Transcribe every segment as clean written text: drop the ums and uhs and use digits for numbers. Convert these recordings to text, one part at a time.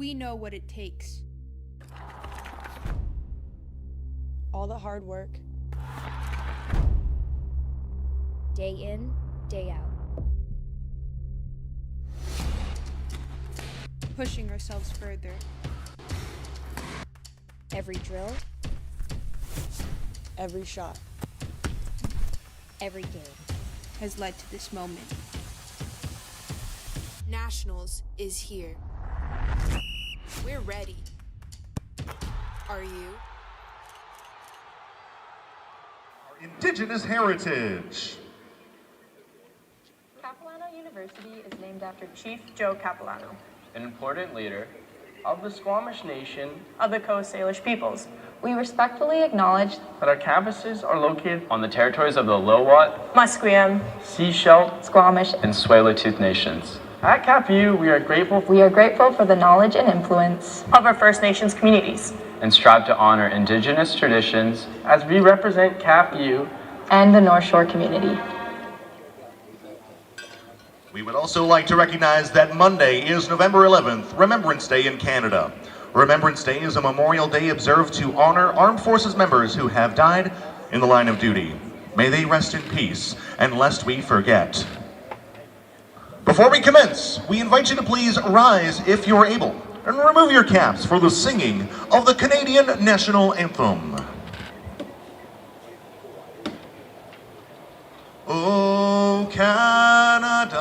We know what it takes. All the hard work. Day in, day out. Pushing ourselves further. Every drill, Every shot. every game. Has led to this moment. Nationals is here. We're ready. Are you? Our Indigenous heritage. Capilano University is named after Chief Joe Capilano, an important leader of the Squamish Nation, of the Coast Salish peoples. We respectfully acknowledge that our campuses are located on the territories of the Lowot, Musqueam, Seashell, Squamish, and Tsleil-Waututh nations. At CapView, we are grateful for the knowledge and influence of our First Nations communities and strive to honor Indigenous traditions as we represent CapView and the North Shore community. We would also like to recognize that Monday is November 11th, Remembrance Day in Canada. Remembrance Day is a memorial day observed to honor armed forces members who have died in the line of duty. May they rest in peace, and lest we forget. Before we commence, we invite you to please rise if you're able, and remove your caps for the singing of the Canadian National Anthem. Oh, Canada,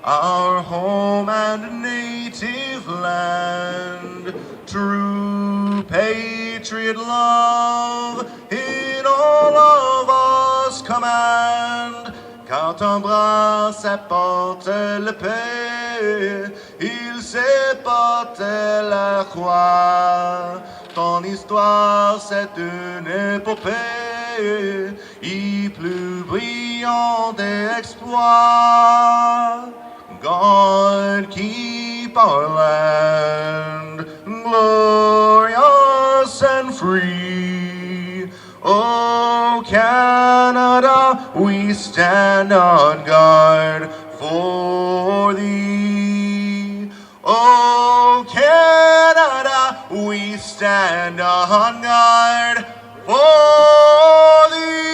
our home and native land, true patriot love in all of us command. Quand ton bras s'apporte la paix, il s'apporte la croix. Ton histoire c'est une épopée, y plus brillant des exploits. God keep our land glorious and free. Oh Canada, we stand on guard for thee. Oh Canada, we stand on guard for thee.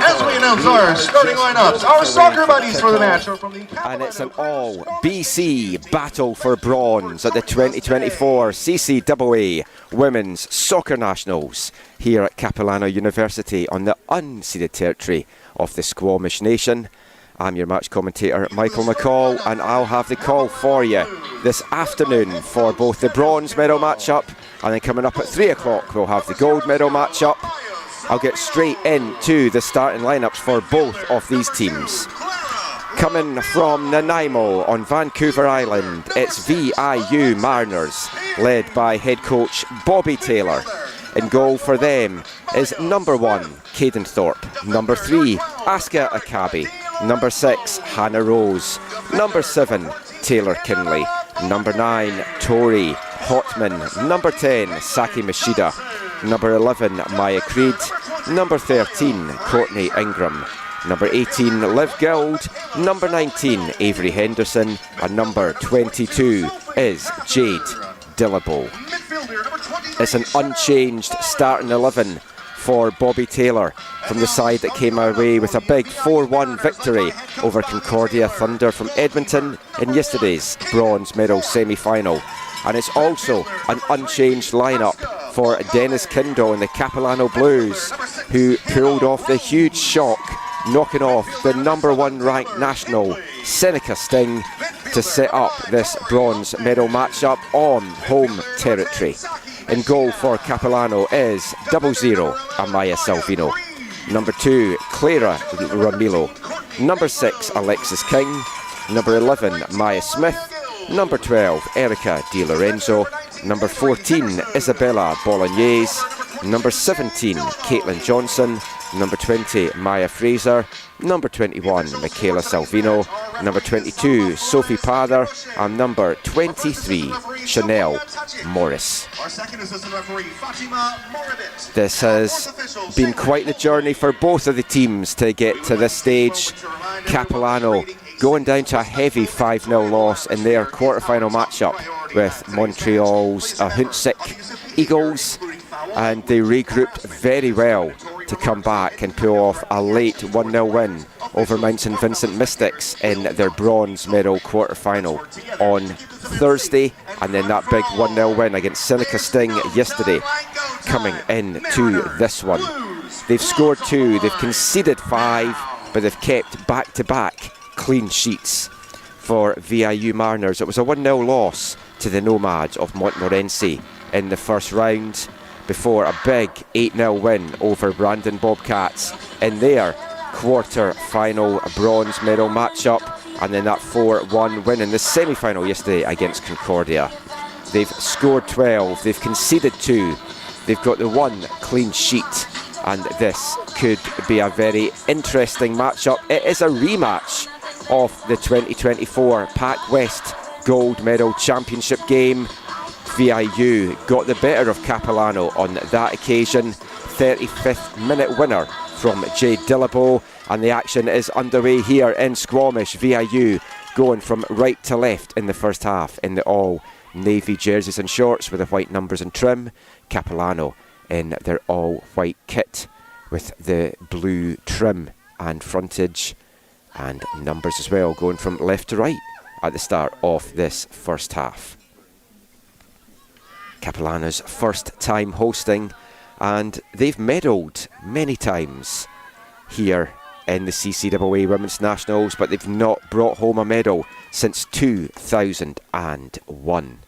As we announce our starting lineups, our soccer buddies for the match are from the Capilan. And it's an all BC battle for bronze at the 2024 CCAA Women's Soccer Nationals here at Capilano University on the unceded territory of the Squamish Nation. I'm your match commentator Michael McCall, and I'll have the call for you this afternoon for both the bronze medal matchup, and then coming up at 3 o'clock we'll have the gold medal matchup. I'll get straight into the starting lineups for both of these teams. Coming from Nanaimo on Vancouver Island, it's VIU Mariners, led by head coach Bobby Taylor. In goal for them is number 1, Caden Thorpe, number 3, Aska Akabi, number 6, Hannah Rose, number 7, Taylor Kinley, number 9, Tori Hotman, number 10, Saki Mashida, number 11, Maya Creed, number 13, Courtney Ingram, number 18, Liv Guild, number 19, Avery Henderson, and number 22 is Jade Dillabo. It's an unchanged starting 11 for Bobby Taylor from the side that came away with a big 4-1 victory over Concordia Thunder from Edmonton in yesterday's bronze medal semi-final. And it's also an unchanged lineup for Dennis Kindle and the Capilano Blues, who pulled off the huge shock, knocking off the number 1 ranked national Seneca Sting to set up this bronze medal matchup on home territory. In goal for Capilano is 00 Amaya Salvino, number 2 Clara Ramilo, number 6 Alexis King, number 11 Maya Smith, number 12 Erica Di Lorenzo, number 14 Isabella Bolognese, number 17 Caitlin Johnson, number 20 Maya Fraser, number 21 Michaela Salvino, number 22, Sophie Pather, and number 23, Chanel Morris. This has been quite the journey for both of the teams to get to this stage. Capilano going down to a heavy 5-0 loss in their quarter-final matchup with Montreal's Hunsik Eagles, and they regrouped very well to come back and pull off a late 1-0 win over Mount St Vincent Mystics in their bronze medal quarter-final on Thursday, and then that big 1-0 win against Seneca Sting yesterday coming into this one. They've scored 2, they've conceded 5, but they've kept back-to-back clean sheets for VIU Mariners. It was a 1-0 loss to the Nomads of Montmorency in the first round before a big 8-0 win over Brandon Bobcats in their quarter-final bronze medal matchup, and then that 4-1 win in the semi-final yesterday against Concordia. They've scored 12, they've conceded 2, they've got the 1 clean sheet, and this could be a very interesting matchup. It is a rematch of the 2024 Pac West Gold Medal Championship game. VIU got the better of Capilano on that occasion. 35th minute winner from Jay Dillabo, and the action is underway here in Squamish. VIU going from right to left in the first half in the all navy jerseys and shorts with the white numbers and trim. Capilano in their all white kit with the blue trim and frontage and numbers as well, going from left to right at the start of this first half. Capilano's first time hosting, and they've medalled many times here in the CCAA Women's Nationals, but they've not brought home a medal since 2001.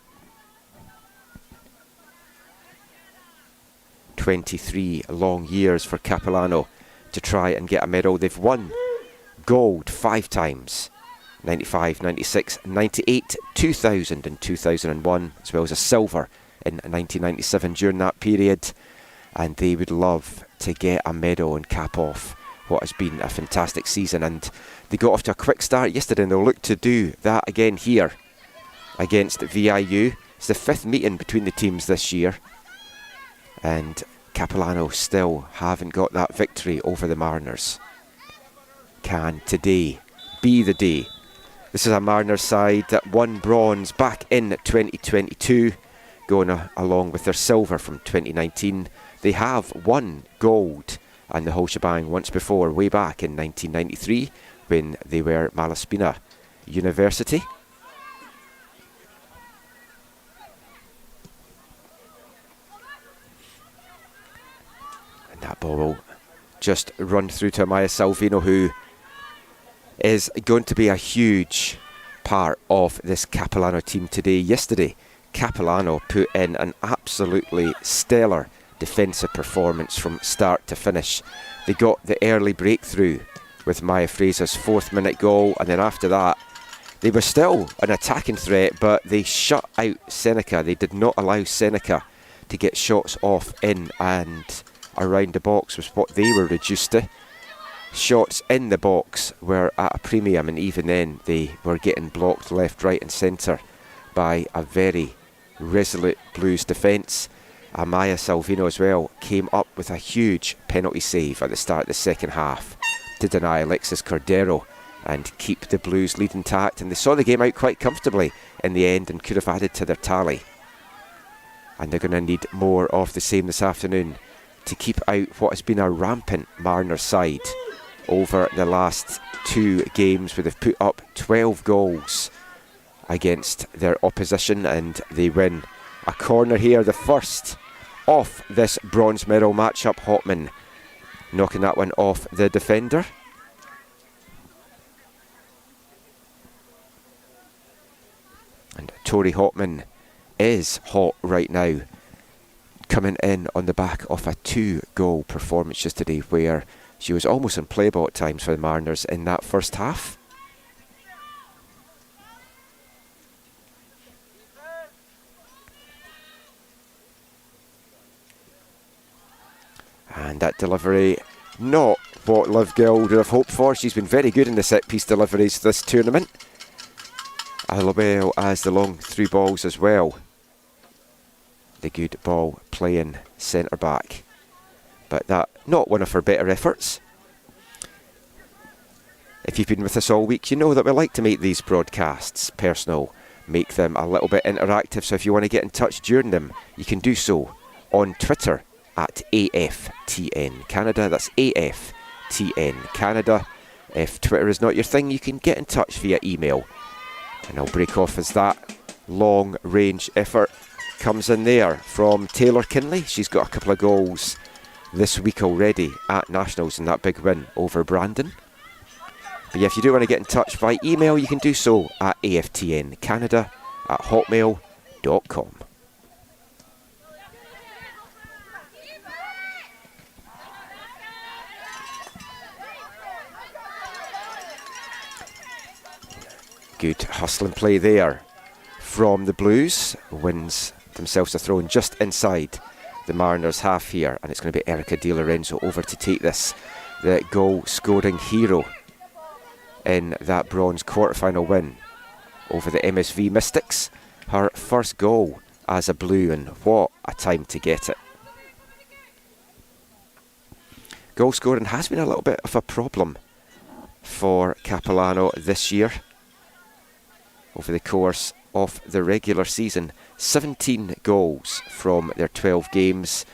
23 long years for Capilano to try and get a medal. They've won gold 5 times, 95, 96, 98, 2000 and 2001, as well as a silver in 1997 during that period, and they would love to get a medal and cap off what has been a fantastic season. And they got off to a quick start yesterday, and they'll look to do that again here against VIU. It's the 5th meeting between the teams this year, and Capilano still haven't got that victory over the Mariners. Can today be the day? This is a Mariners side that won bronze back in 2022, going along with their silver from 2019. They have won gold and the whole shebang once before, way back in 1993 when they were Malaspina University. And that ball will just run through to Amaya Salvino, who is going to be a huge part of this Capilano team today. Yesterday, Capilano put in an absolutely stellar defensive performance from start to finish. They got the early breakthrough with Maya Fraser's 4th minute goal, and then after that they were still an attacking threat, but they shut out Seneca. They did not allow Seneca to get shots off in and around the box, was what they were reduced to. Shots in the box were at a premium, and even then they were getting blocked left, right and centre by a very resolute Blues defence. Amaya Salvino as well came up with a huge penalty save at the start of the second half to deny Alexis Cordero and keep the Blues lead intact, and they saw the game out quite comfortably in the end and could have added to their tally. And they're going to need more of the same this afternoon to keep out what has been a rampant Mariners side over the last 2 games, where they've put up 12 goals against their opposition, and they win a corner here, the first off this bronze medal matchup. Hotman knocking that one off the defender. And Tori Hotman is hot right now, coming in on the back of a 2-goal performance yesterday, where she was almost unplayable at times for the Mariners in that first half. And that delivery not what Liv Gill would have hoped for. She's been very good in the set piece deliveries this tournament, as well as the long through balls as well. The good ball playing centre back, but that not one of her better efforts. If you've been with us all week, you know that we like to make these broadcasts personal, make them a little bit interactive, so if you want to get in touch during them, you can do so on Twitter at AFTN Canada. That's AFTN Canada. If Twitter is not your thing, you can get in touch via email. And I'll break off as that long range effort comes in there from Taylor Kinley. She's got a couple of goals this week already at Nationals in that big win over Brandon. But yeah, if you do want to get in touch by email, you can do so at aftncanada@hotmail.com. Good hustling play there from the Blues. Wins themselves a throw in just inside the Mariners' half here, and it's going to be Erica Di Lorenzo over to take this, the goal scoring hero in that bronze quarterfinal win over the MSV Mystics. Her first goal as a Blue, and what a time to get it. Goal scoring has been a little bit of a problem for Capilano this year. Over the course of the regular season, 17 goals from their 12 games,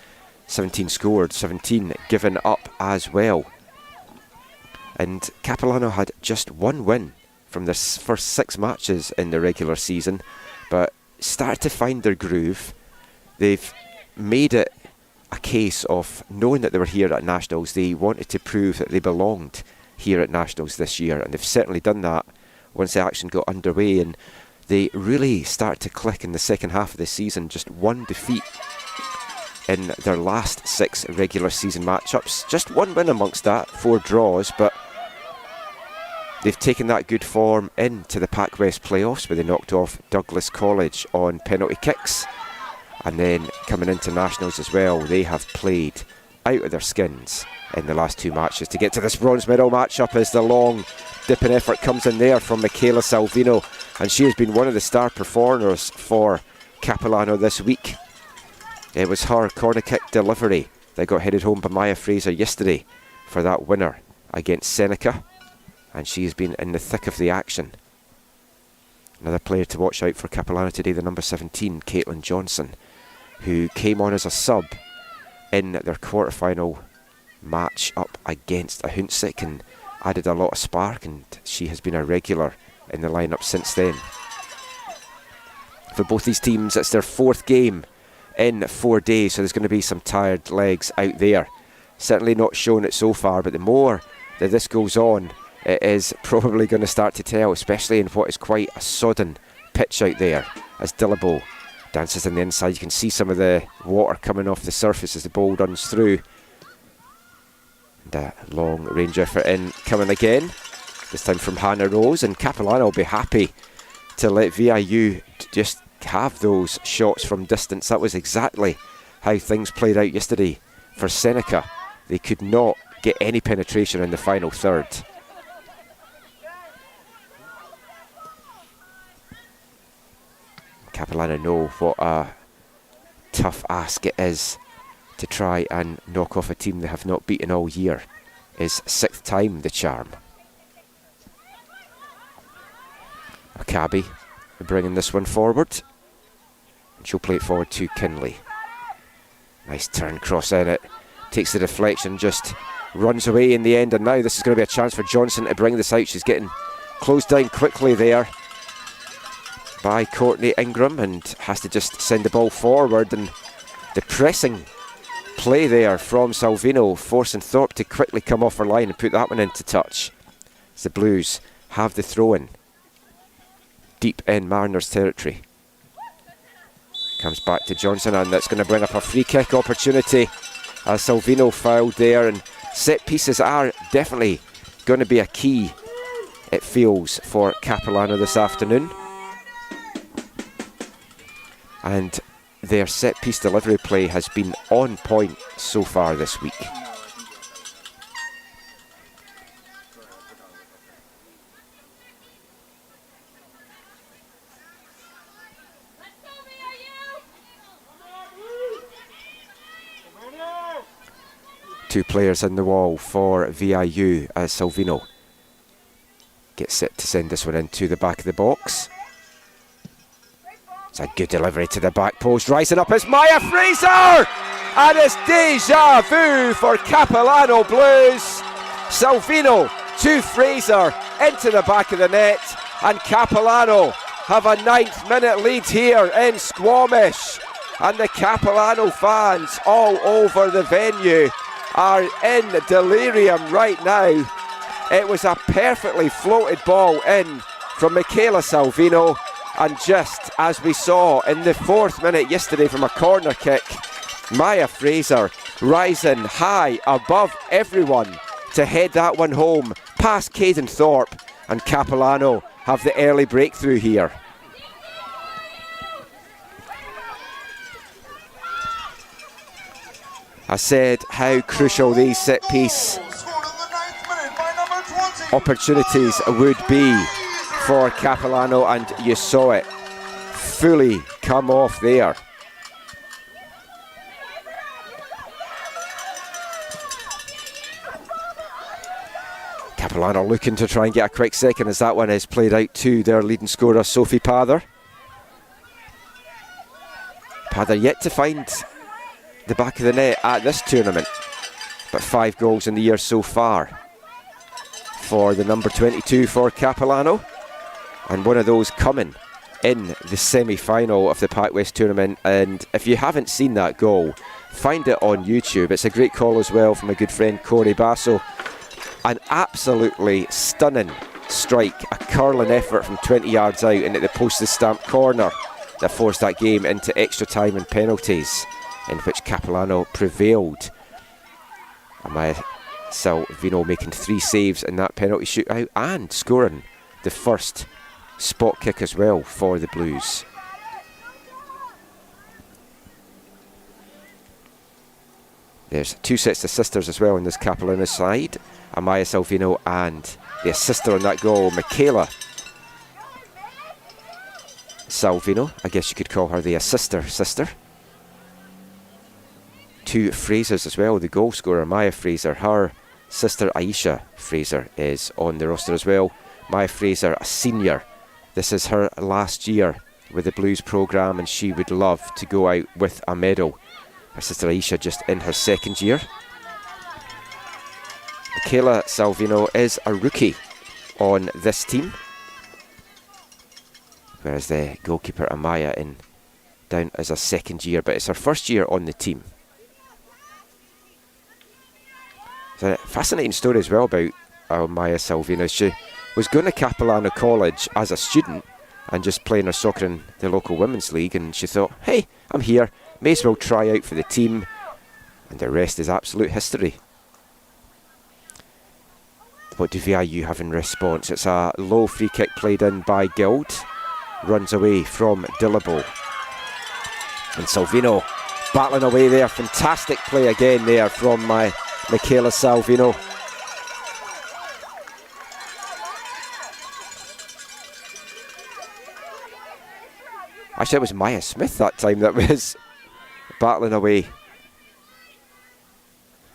17 scored, 17 given up as well. And Capilano had just one win from their first 6 matches in the regular season, but started to find their groove. They've made it a case of knowing that they were here at Nationals. They wanted to prove that they belonged here at Nationals this year, and they've certainly done that once the action got underway, and they really start to click in the second half of the season. Just one defeat in their last 6 regular season matchups. Just one win amongst that, 4 draws, but they've taken that good form into the Pac West playoffs, where they knocked off Douglas College on penalty kicks. And then coming into Nationals as well, they have played out of their skins in the last 2 matches to get to this bronze medal matchup, as the long dipping effort comes in there from Michaela Salvino, and she has been one of the star performers for Capilano this week. It was her corner kick delivery that got headed home by Maya Fraser yesterday for that winner against Seneca, and she has been in the thick of the action. Another player to watch out for Capilano today, the number 17, Caitlin Johnson, who came on as a sub in their quarterfinal match up against Ahuntsic and added a lot of spark, and she has been a regular in the lineup since then. For both these teams, it's their 4th game in 4 days, so there's going to be some tired legs out there. Certainly not shown it so far, but the more that this goes on, it is probably going to start to tell, especially in what is quite a sodden pitch out there. As Dillabo dances on the inside, you can see some of the water coming off the surface as the ball runs through. And a long range effort in coming again, this time from Hannah Rose, and Capilano will be happy to let VIU just have those shots from distance. That was exactly how things played out yesterday for Seneca. They could not get any penetration in the final third. Capilano know what a tough ask it is to try and knock off a team they have not beaten all year. Is 6th time the charm. Akabi bringing this one forward. And she'll play it forward to Kinley. Nice turn cross in it. Takes the deflection, just runs away in the end, and now this is going to be a chance for Johnson to bring this out. She's getting closed down quickly there by Courtney Ingram, and has to just send the ball forward, and the pressing play there from Salvino forcing Thorpe to quickly come off her line and put that one into touch. As the Blues have the throw-in deep in Mariners territory. Comes back to Johnson, and that's going to bring up a free kick opportunity as Salvino fouled there, and set pieces are definitely going to be a key, it feels, for Capilano this afternoon. And their set piece delivery play has been on point so far this week. 2 players in the wall for VIU as Salvino gets set to send this one into the back of the box. It's a good delivery to the back post. Rising up is Maya Fraser! And it's deja vu for Capilano Blues. Salvino to Fraser into the back of the net. And Capilano have a 9th minute lead here in Squamish. And the Capilano fans all over the venue are in delirium right now. It was a perfectly floated ball in from Michaela Salvino, and just as we saw in the 4th minute yesterday from a corner kick, Maya Fraser rising high above everyone to head that one home past Caden Thorpe, and Capilano have the early breakthrough here. I said how crucial these set-piece opportunities would be for Capilano, and you saw it fully come off there. Capilano looking to try and get a quick second as that one is played out to their leading scorer, Sophie Pather. Pather yet to find the back of the net at this tournament, but 5 goals in the year so far for the number 22 for Capilano, and one of those coming in the semi-final of the Pac West tournament. And if you haven't seen that goal, find it on YouTube. It's a great call as well from a good friend, Corey Basso. An absolutely stunning strike, a curling effort from 20 yards out into the postage stamp corner that forced that game into extra time and penalties, in which Capilano prevailed. Amaya Salvino making 3 saves in that penalty shootout and scoring the first spot kick as well for the Blues. There's 2 sets of sisters as well on this Capilano side, Amaya Salvino and the sister on that goal, Michaela Salvino. I guess you could call her the sister. 2 Frasers as well, the goal scorer Maya Fraser, her sister Aisha Fraser is on the roster as well. Maya Fraser, a senior, this is her last year with the Blues programme, and she would love to go out with a medal. Her sister Aisha just in her 2nd year. Michaela Salvino is a rookie on this team, whereas the goalkeeper Amaya in down as a 2nd year, but it's her 1st year on the team. It's a fascinating story as well about Maya Salvino. She was going to Capilano College as a student and just playing her soccer in the local women's league, and she thought, hey, I'm here, may as well try out for the team, and the rest is absolute history. What do VIU have in response? It's a low free kick played in by Guild, runs away from Dillabo, and Salvino battling away there. Fantastic play again there from Michaela Salvino. Actually, it was Maya Smith that time that was battling away.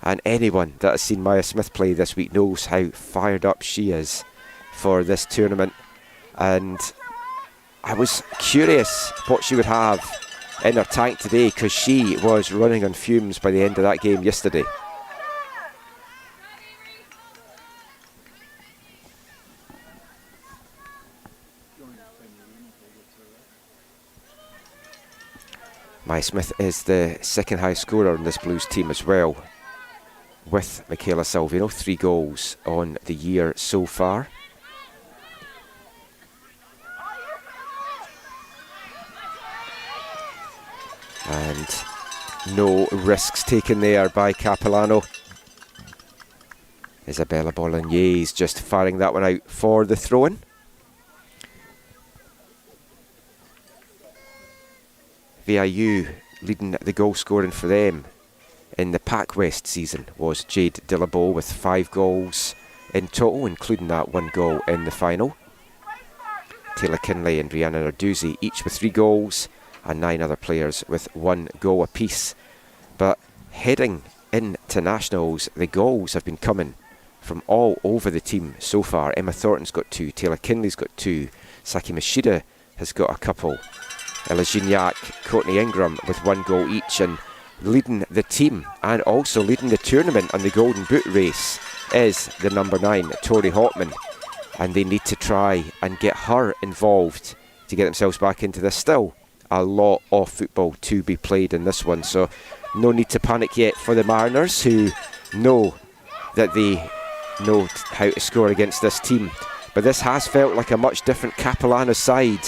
And anyone that has seen Maya Smith play this week knows how fired up she is for this tournament. And I was curious what she would have in her tank today, because she was running on fumes by the end of that game yesterday. Maya Smith is the 2nd highest scorer on this Blues team as well, with Michaela Salvino, 3 goals on the year so far. And no risks taken there by Capilano. Isabella Bolognese just firing that one out for the throw-in. VIU leading the goal scoring for them in the Pac West season was Jade Dillabo with 5 goals in total, including that 1 goal in the final. Taylor Kinley and Rhiannon Arduzzi each with 3 goals, and 9 other players with 1 goal apiece. But heading into to nationals, the goals have been coming from all over the team so far. Emma Thornton's got 2, Taylor Kinley's got 2, Saki Mashida has got a couple, Ella Gignac, Courtney Ingram with 1 goal each, and leading the team and also leading the tournament on the Golden Boot race is the number 9, Tori Hotman, and they need to try and get her involved to get themselves back into this. Still a lot of football to be played in this one, so no need to panic yet for the Mariners, who know that they know how to score against this team. But this has felt like a much different Capilano side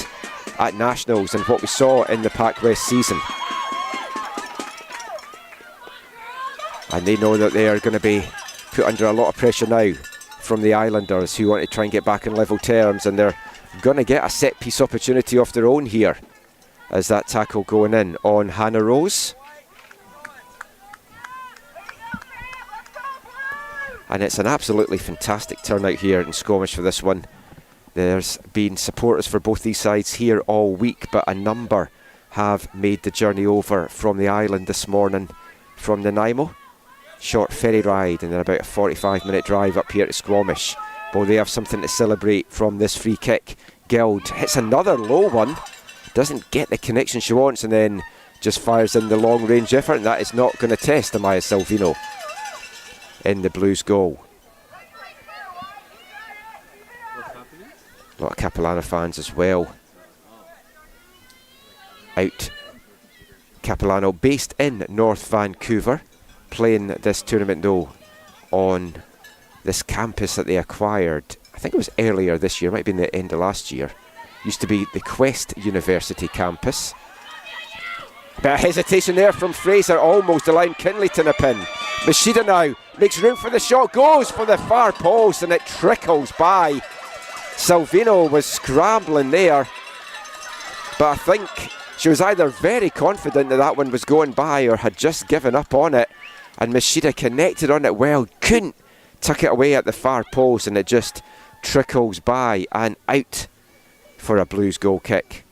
at nationals than what we saw in the Pac West season. And they know that they are going to be put under a lot of pressure now from the Islanders, who want to try and get back in level terms, and they're going to get a set piece opportunity of their own here as that tackle going in on Hannah Rose. And it's an absolutely fantastic turnout here in Squamish for this one. There's been supporters for both these sides here all week, but a number have made the journey over from the island this morning from Nanaimo. Short ferry ride and then about a 45-minute drive up here to Squamish. Well, they have something to celebrate from this free kick. Guild hits another low one, doesn't get the connection she wants, and then just fires in the long range effort, and that is not going to test Amaya Salvino in the Blues goal. A lot of Capilano fans as well out. Capilano based in North Vancouver, playing this tournament though on this campus that they acquired, I think it was earlier this year, might have been the end of last year. Used to be the Quest University campus. Bit of hesitation there from Fraser, almost allowing Kinley to nip in. Mashida now makes room for the shot, goes for the far post, and it trickles by. Salvino was scrambling there, but I think she was either very confident that that one was going by or had just given up on it, and Mashida connected on it well, couldn't tuck it away at the far post, and it just trickles by and out for a Blues goal kick.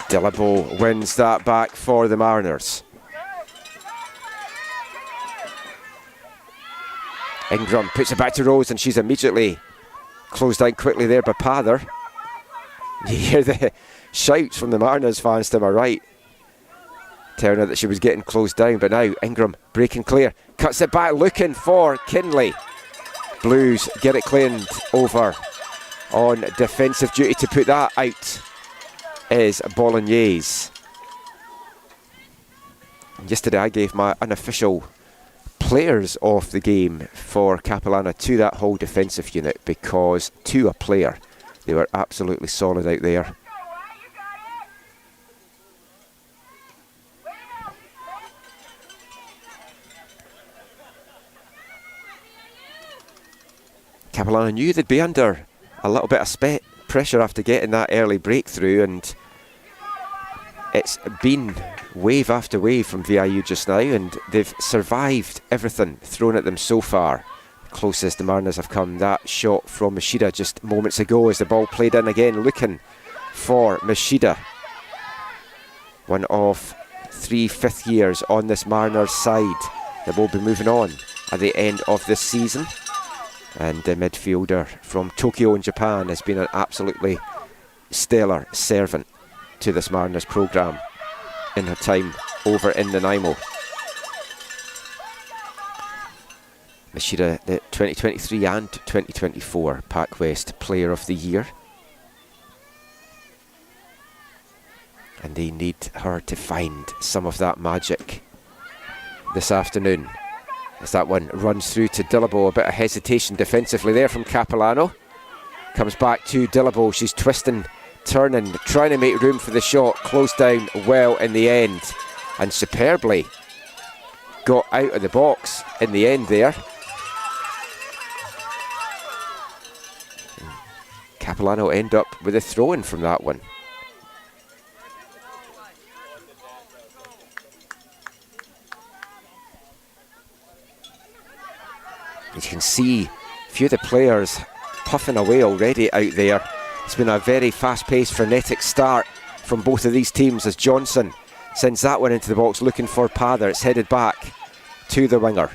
Dillabo wins that back for the Mariners. Ingram puts it back to Rose, and she's immediately closed down quickly there by Pather. You hear the shouts from the Mariners fans to my right, telling her that she was getting closed down, but now Ingram breaking clear, cuts it back looking for Kinley. Blues get it cleaned over on defensive duty to put that out is Bolognese. Yesterday I gave my unofficial players of the game for Capilano to that whole defensive unit, because to a player they were absolutely solid out there. Capilano knew they'd be under a little bit of pressure after getting that early breakthrough, and it's been wave after wave from VIU just now, and they've survived everything thrown at them so far. Closest the Mariners have come, that shot from Mashida just moments ago as the ball played in again, looking for Mashida. One of 3 fifth years on this Mariners side that will be moving on at the end of this season. And the midfielder from Tokyo in Japan has been an absolutely stellar servant to this Mariners programme in her time over in Nanaimo. Mashida, the 2023 and 2024 Pac West Player of the Year. And they need her to find some of that magic this afternoon. As that one runs through to Dillabo, a bit of hesitation defensively there from Capilano. Comes back to Dillabo, she's twisting, turning, trying to make room for the shot, closed down well in the end. and superbly got out of the box in the end there. Capilan will end up with a throw-in from that one. You can see a few of the players puffing away already out there. It's been a very fast-paced, frenetic start from both of these teams as Johnson sends that one into the box looking for Pather. It's headed back to the winger.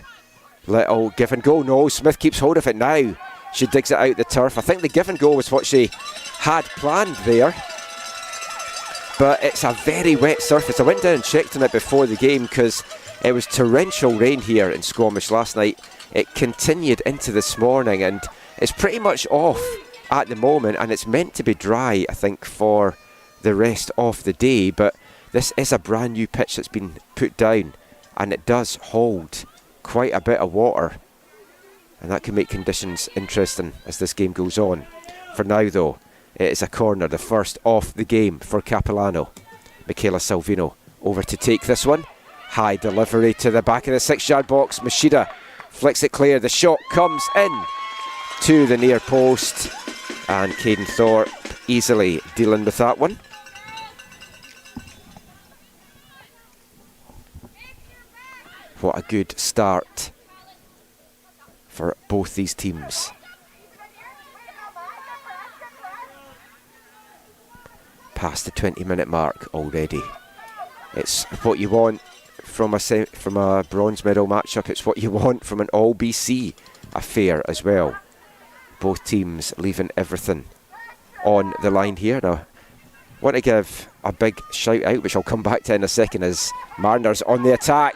Little give and go. No, Smith keeps hold of it now. She digs it out the turf. I think the give and go was what she had planned there. But it's a very wet surface. I went down and checked on it before the game because it was torrential rain here in Squamish last night. It continued into this morning and it's pretty much off at the moment, and it's meant to be dry, I think, for the rest of the day. But this is a brand new pitch that's been put down, and it does hold quite a bit of water, and that can make conditions interesting as this game goes on. For now though, it is a corner, the first off the game for Capilano. Michaela Salvino over to take this one. High delivery to the back of the 6-yard box. Mashida flicks it clear. The shot comes in to the near post, and Caden Thorpe easily dealing with that one. What a good start for both these teams. Past the 20-minute mark already. It's what you want from a bronze medal matchup. It's what you want from an all BC affair as well. Both teams leaving everything on the line here. Now, I want to give a big shout out, which I'll come back to in a second, as Mariners on the attack.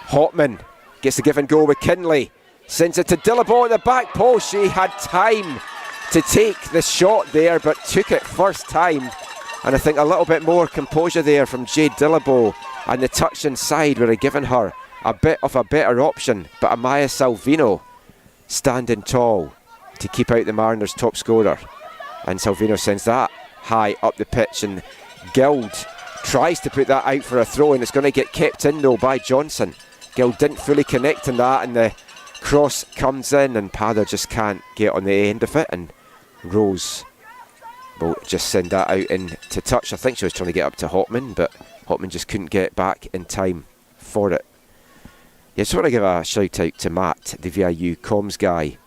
Hotman gets the give and go with Kinley. Sends it to Dillabo at the back post. She had time to take the shot there, but took it first time. And I think a little bit more composure there from Jade Dillabo, and the touch inside would have given her a bit of a better option. But Amaya Salvino standing tall to keep out the Mariners' top scorer. And Salvino sends that high up the pitch, and Guild tries to put that out for a throw, and it's going to get kept in though by Johnson. Guild didn't fully connect on that, and the cross comes in, and Pather just can't get on the end of it, and Rose will just send that out into touch. I think she was trying to get up to Hotman, but Hotman just couldn't get back in time for it. Yeah, just want to give a shout out to Matt, the VIU comms guy,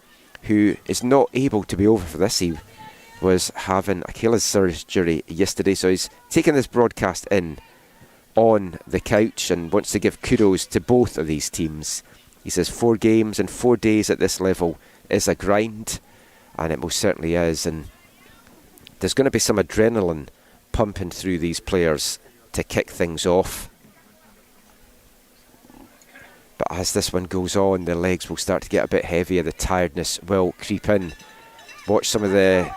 who is not able to be over for this. He was having Achilles surgery yesterday, so he's taken this broadcast in on the couch and wants to give kudos to both of these teams. He says 4 games and 4 days at this level is a grind, and it most certainly is, and there's going to be some adrenaline pumping through these players to kick things off. But as this one goes on, the legs will start to get a bit heavier, the tiredness will creep in. Watch some of the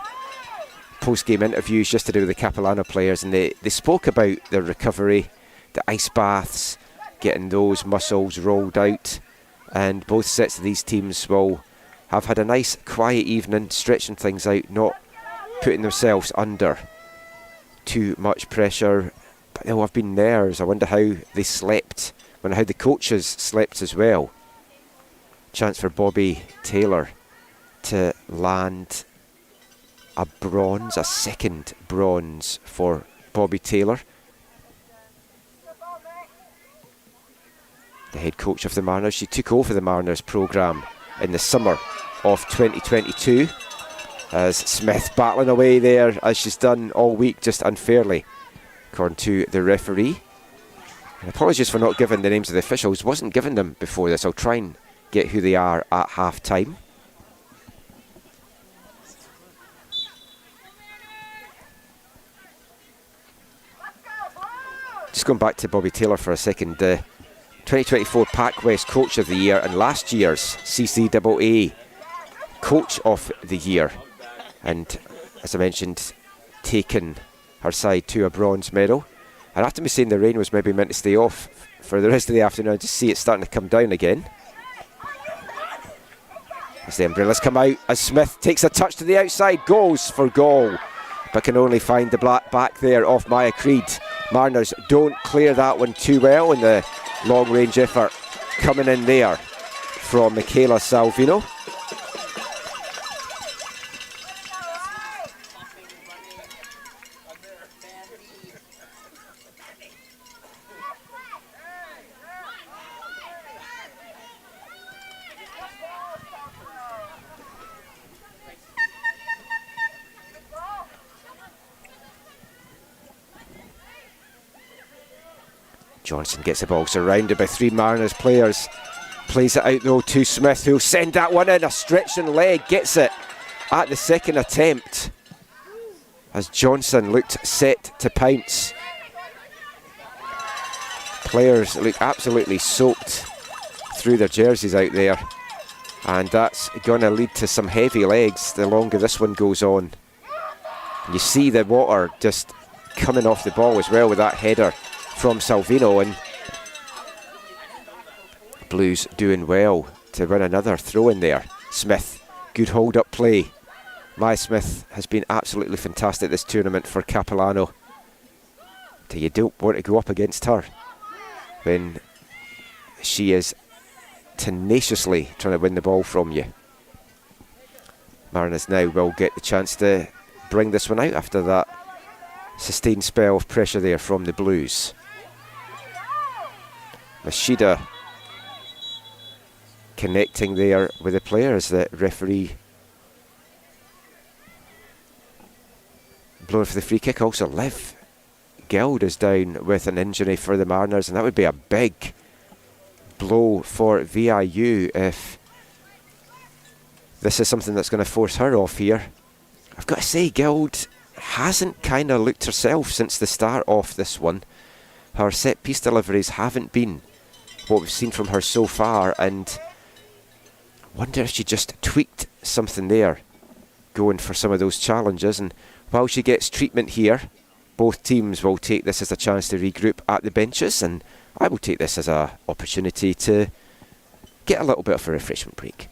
post-game interviews yesterday with the Capilano players, and they spoke about their recovery, the ice baths, getting those muscles rolled out, and both sets of these teams will have had a nice quiet evening, stretching things out, not putting themselves under too much pressure. But they'll have been theirs. I wonder how they slept. I wonder how the coaches slept as well. Chance for Bobby Taylor to land a bronze, a second bronze for Bobby Taylor, the head coach of the Mariners. She took over the Mariners programme in the summer of 2022, as Smith battling away there as she's done all week, just unfairly, according to the referee. And apologies for not giving the names of the officials, wasn't given them before this. I'll try and get who they are at half time. Just going back to Bobby Taylor for a second, the 2024 Pac West Coach of the Year and last year's CCAA Coach of the Year, and as I mentioned, taken her side to a bronze medal. And after me saying the rain was maybe meant to stay off for the rest of the afternoon, I just see it starting to come down again. As the umbrellas come out, as Smith takes a touch to the outside, goes for goal, but can only find the back there off Maya Creed. Mariners don't clear that one too well, and the long range effort coming in there from Michaela Salvino. Johnson gets the ball surrounded by 3 Mariners players. Plays it out though to Smith, who'll send that one in. A stretching leg, gets it at the second attempt as Johnson looked set to pounce. Players look absolutely soaked through their jerseys out there, and that's going to lead to some heavy legs the longer this one goes on. You see the water just coming off the ball as well with that header from Salvino, and Blues doing well to win another throw in there. Smith, good hold up play. Maya Smith has been absolutely fantastic this tournament for Capilano. You don't want to go up against her when she is tenaciously trying to win the ball from you. Mariners now will get the chance to bring this one out after that sustained spell of pressure there from the Blues. Mashida connecting there with the players. The referee blowing for the free kick. Also, Liv Gild is down with an injury for the Mariners, and that would be a big blow for VIU if this is something that's going to force her off here. I've got to say, Gild hasn't kind of looked herself since the start of this one. Her set piece deliveries haven't been what we've seen from her so far, and wonder if she just tweaked something there going for some of those challenges. And while she gets treatment here, both teams will take this as a chance to regroup at the benches, and I will take this as an opportunity to get a little bit of a refreshment break.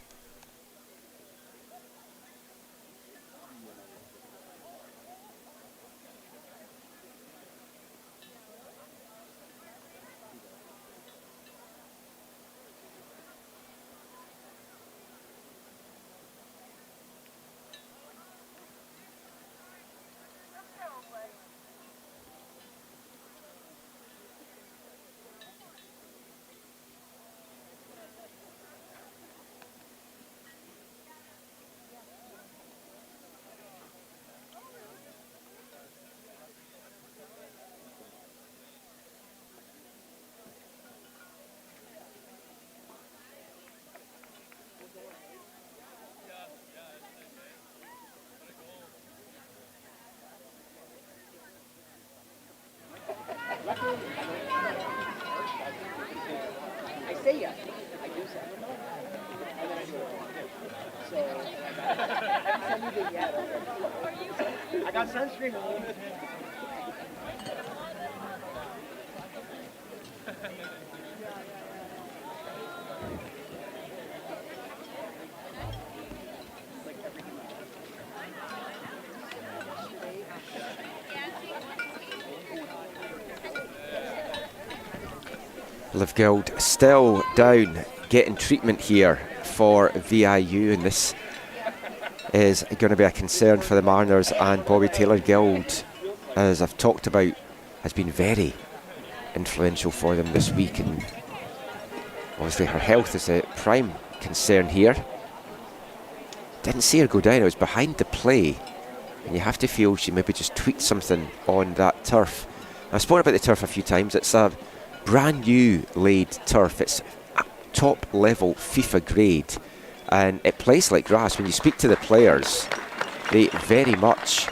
I got sunscreen on. Liv Gild still down, getting treatment here for VIU, and this is going to be a concern for the Mariners. And Bobby Taylor-Gild, as I've talked about, has been very influential for them this week, and obviously her health is a prime concern here. Didn't see her go down, it was behind the play, and you have to feel she maybe just tweaked something on that turf. I've spoken about the turf a few times. It's a brand new laid turf. It's top level FIFA grade, and it plays like grass. When you speak to the players, they very much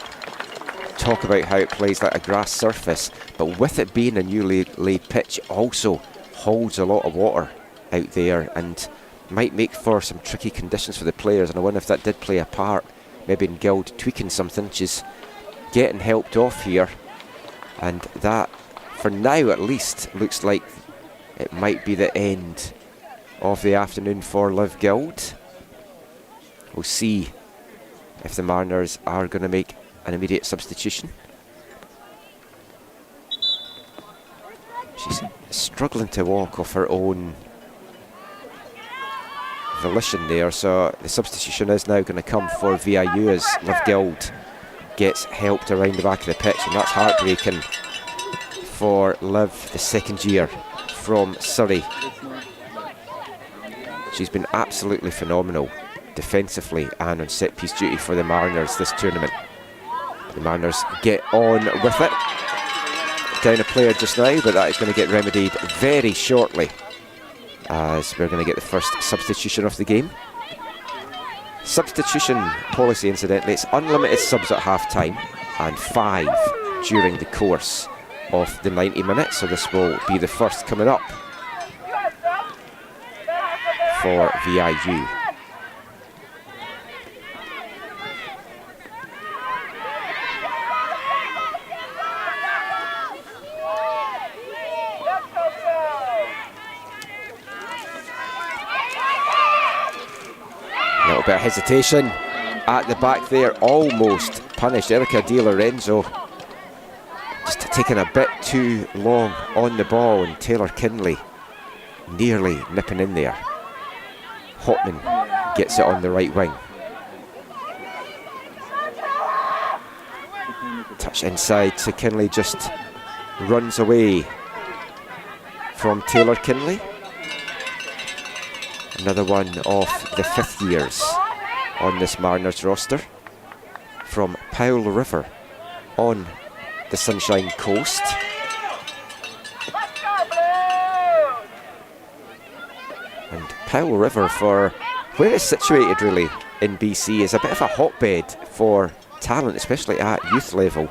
talk about how it plays like a grass surface, but with it being a newly laid pitch, it also holds a lot of water out there and might make for some tricky conditions for the players. And I wonder if that did play a part, maybe in Gild tweaking something. She's getting helped off here, and that, for now at least, looks like it might be the end of the afternoon for Liv Gild. We'll see if the Mariners are going to make an immediate substitution. struggling to walk of her own volition there, so the substitution is now going to come for VIU as Liv Guild gets helped around the back of the pitch, and that's heartbreaking for Liv, the second year from Surrey. She's been absolutely phenomenal defensively and on set piece duty for the Mariners this tournament. The Mariners get on with it. Down a player just now, but that is going to get remedied very shortly, as we're going to get the first substitution of the game. Substitution policy, incidentally, it's unlimited subs at half time and 5 during the course of the 90 minutes, so this will be the first coming up for VIU. A little bit of hesitation at the back there, almost punished. Erica Di Lorenzo just taking a bit too long on the ball, and Taylor Kinley nearly nipping in there. Hopman gets it on the right wing. Touch inside, so Kinley just runs away from Taylor Kinley. Another one of the 5th years on this Mariners roster from Powell River on the Sunshine Coast. And Powell River, for where it's situated really in BC, is a bit of a hotbed for talent, especially at youth level.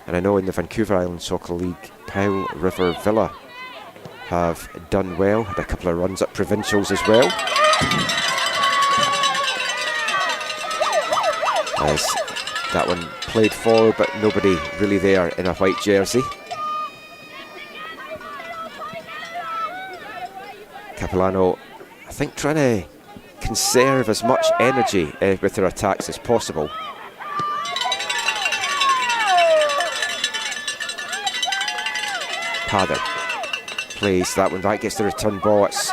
And I know in the Vancouver Island Soccer League, Powell River Villa have done well, had a couple of runs at provincials as well. As that one played forward, but nobody really there in a white jersey. Capilano, I think, trying to conserve as much energy with their attacks as possible. Pather plays that one back, gets the return ball. It's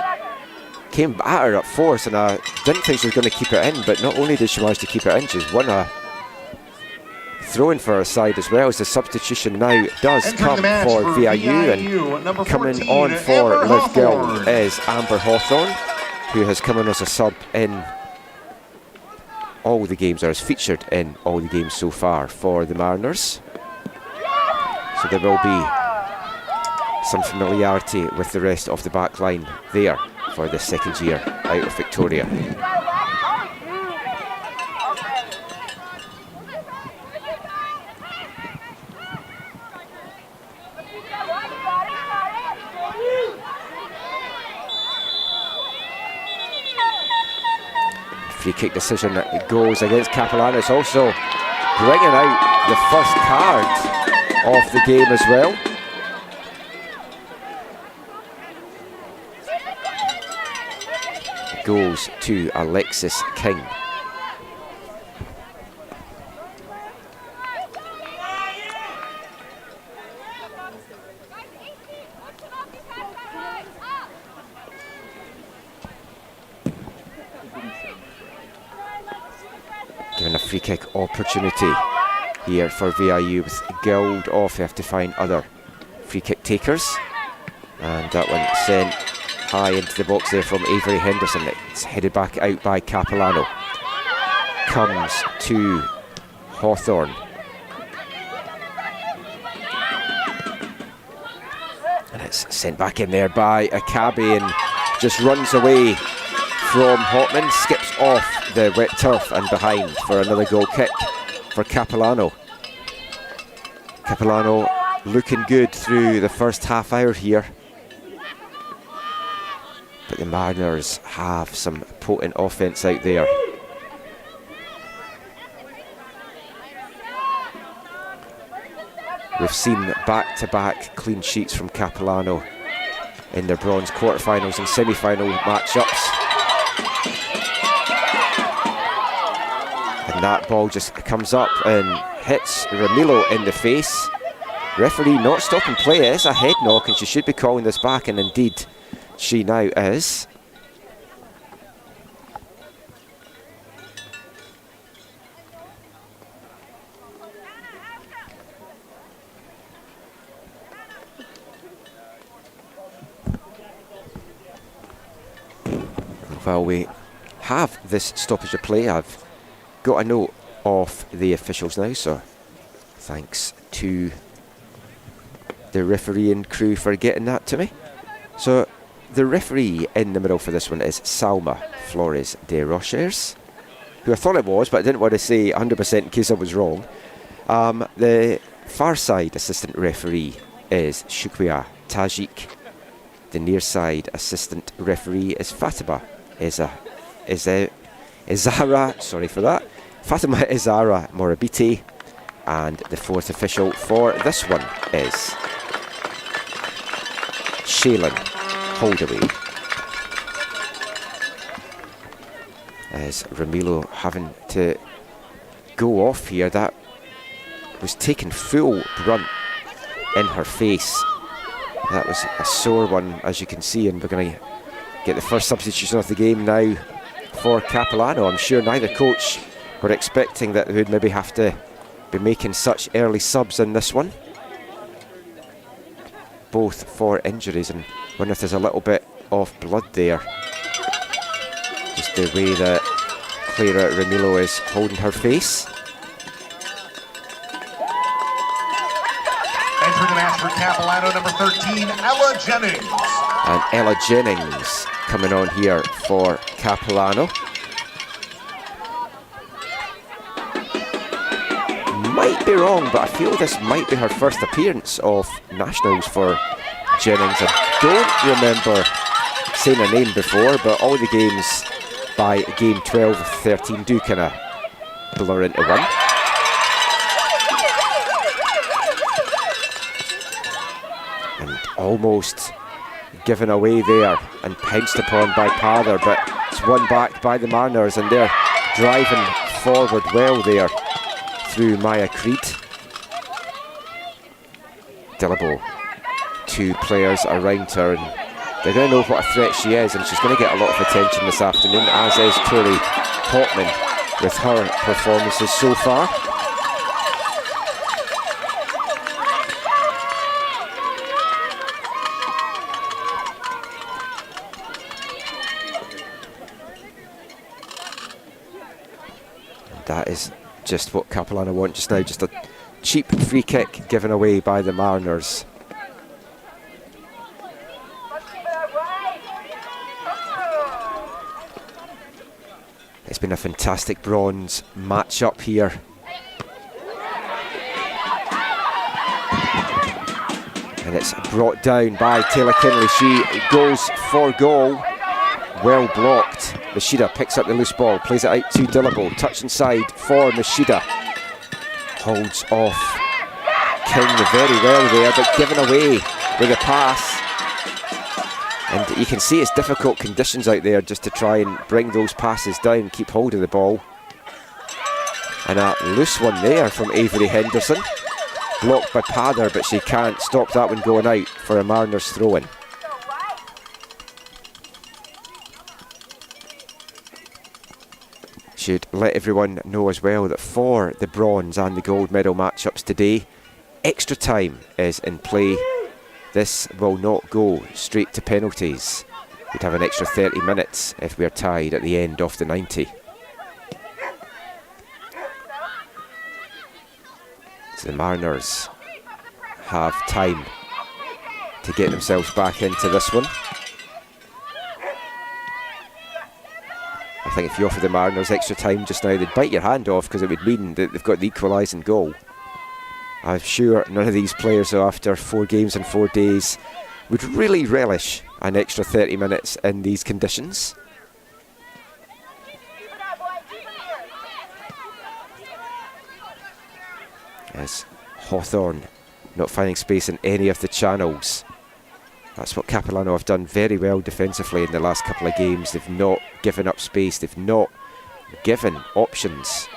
came at her at force, and I didn't think she was going to keep it in, but not only did she manage to keep it in, she's won a throw-in for her side as well, as the substitution now does come for VIU, and coming on for Liv Guild is Amber Hawthorne, who has come in as a sub in all the games, or has featured in all the games so far for the Mariners. So there will be some familiarity with the rest of the back line there for the second year out of Victoria. Free kick decision that goes against Capilan. It's also bringing out the first card of the game as well. Goes to Alexis King. Given a free kick opportunity here for VIU with Guild off. They have to find other free kick takers, and that one sent high into the box there from Avery Henderson. It's headed back out by Capilano. Comes to Hawthorne. And it's sent back in there by Akabi, and just runs away from Hotman, skips off the wet turf and behind for another goal kick for Capilano. Capilano looking good through the first half hour here. But the Mariners have some potent offence out there. We've seen back-to-back clean sheets from Capilano in their bronze quarterfinals and semi-final matchups. And that ball just comes up and hits Ramilo in the face. Referee not stopping play. It is a head knock and she should be calling this back, and indeed she now is. While we have this stoppage of play, I've got a note off the officials now, so thanks to the refereeing crew for getting that to me. So the referee in the middle for this one is Salma Flores de Rochers, who I thought it was, but I didn't want to say 100% in case I was wrong. The far side assistant referee is Shukwiya Tajik. The near side assistant referee is Fatima Izara, sorry for that, Fatima Izara Morabiti, and the fourth official for this one is Shaylin Holdaway. As Ramilo having to go off here, that was taking full brunt in her face. That was a sore one, as you can see, and we're going to get the first substitution of the game now for Capilano. I'm sure neither coach were expecting that they would maybe have to be making such early subs in this one. Both for injuries, and I wonder if there's a little bit of blood there. Just the way that Clara Ramilo is holding her face. Entering the match for Capilano, number 13, Ella Jennings. And Ella Jennings coming on here for Capilano. Might be wrong, but I feel this might be her first appearance of nationals for Jennings. I don't remember saying her name before, but all the games by game 12 of 13 do kind of blur into one. And almost given away there and pounced upon by Pather, but it's won back by the Mariners, and they're driving forward well there through Maya Creed. Dillabo, two players around her, and they're going to know what a threat she is, and she's going to get a lot of attention this afternoon, as is Tori Hopman with her performances so far. That is just what Capilano want just now, just a cheap free kick given away by the Mariners. It's been a fantastic bronze match up here. And it's brought down by Taylor Kinley. She goes for goal. Well blocked. Machida picks up the loose ball, plays it out to Dillabo. Touch inside for Machida. Holds off King very well there, but given away with a pass. And you can see it's difficult conditions out there just to try and bring those passes down, keep hold of the ball. And a loose one there from Avery Henderson. Blocked by Pather, but she can't stop that one going out for a Mariners throw-in. Should let everyone know as well that for the bronze and the gold medal matchups today, extra time is in play. This will not go straight to penalties. We'd have an extra 30 minutes if we're tied at the end of the 90. So the Mariners have time to get themselves back into this one. I think if you offer the Mariners extra time just now, they'd bite your hand off, because it would mean that they've got the equalising goal. I'm sure none of these players, after 4 games in 4 days, would really relish an extra 30 minutes in these conditions. As Hawthorn not finding space in any of the channels. That's what Capilano have done very well defensively in the last couple of games. They've not given up space, they've not given options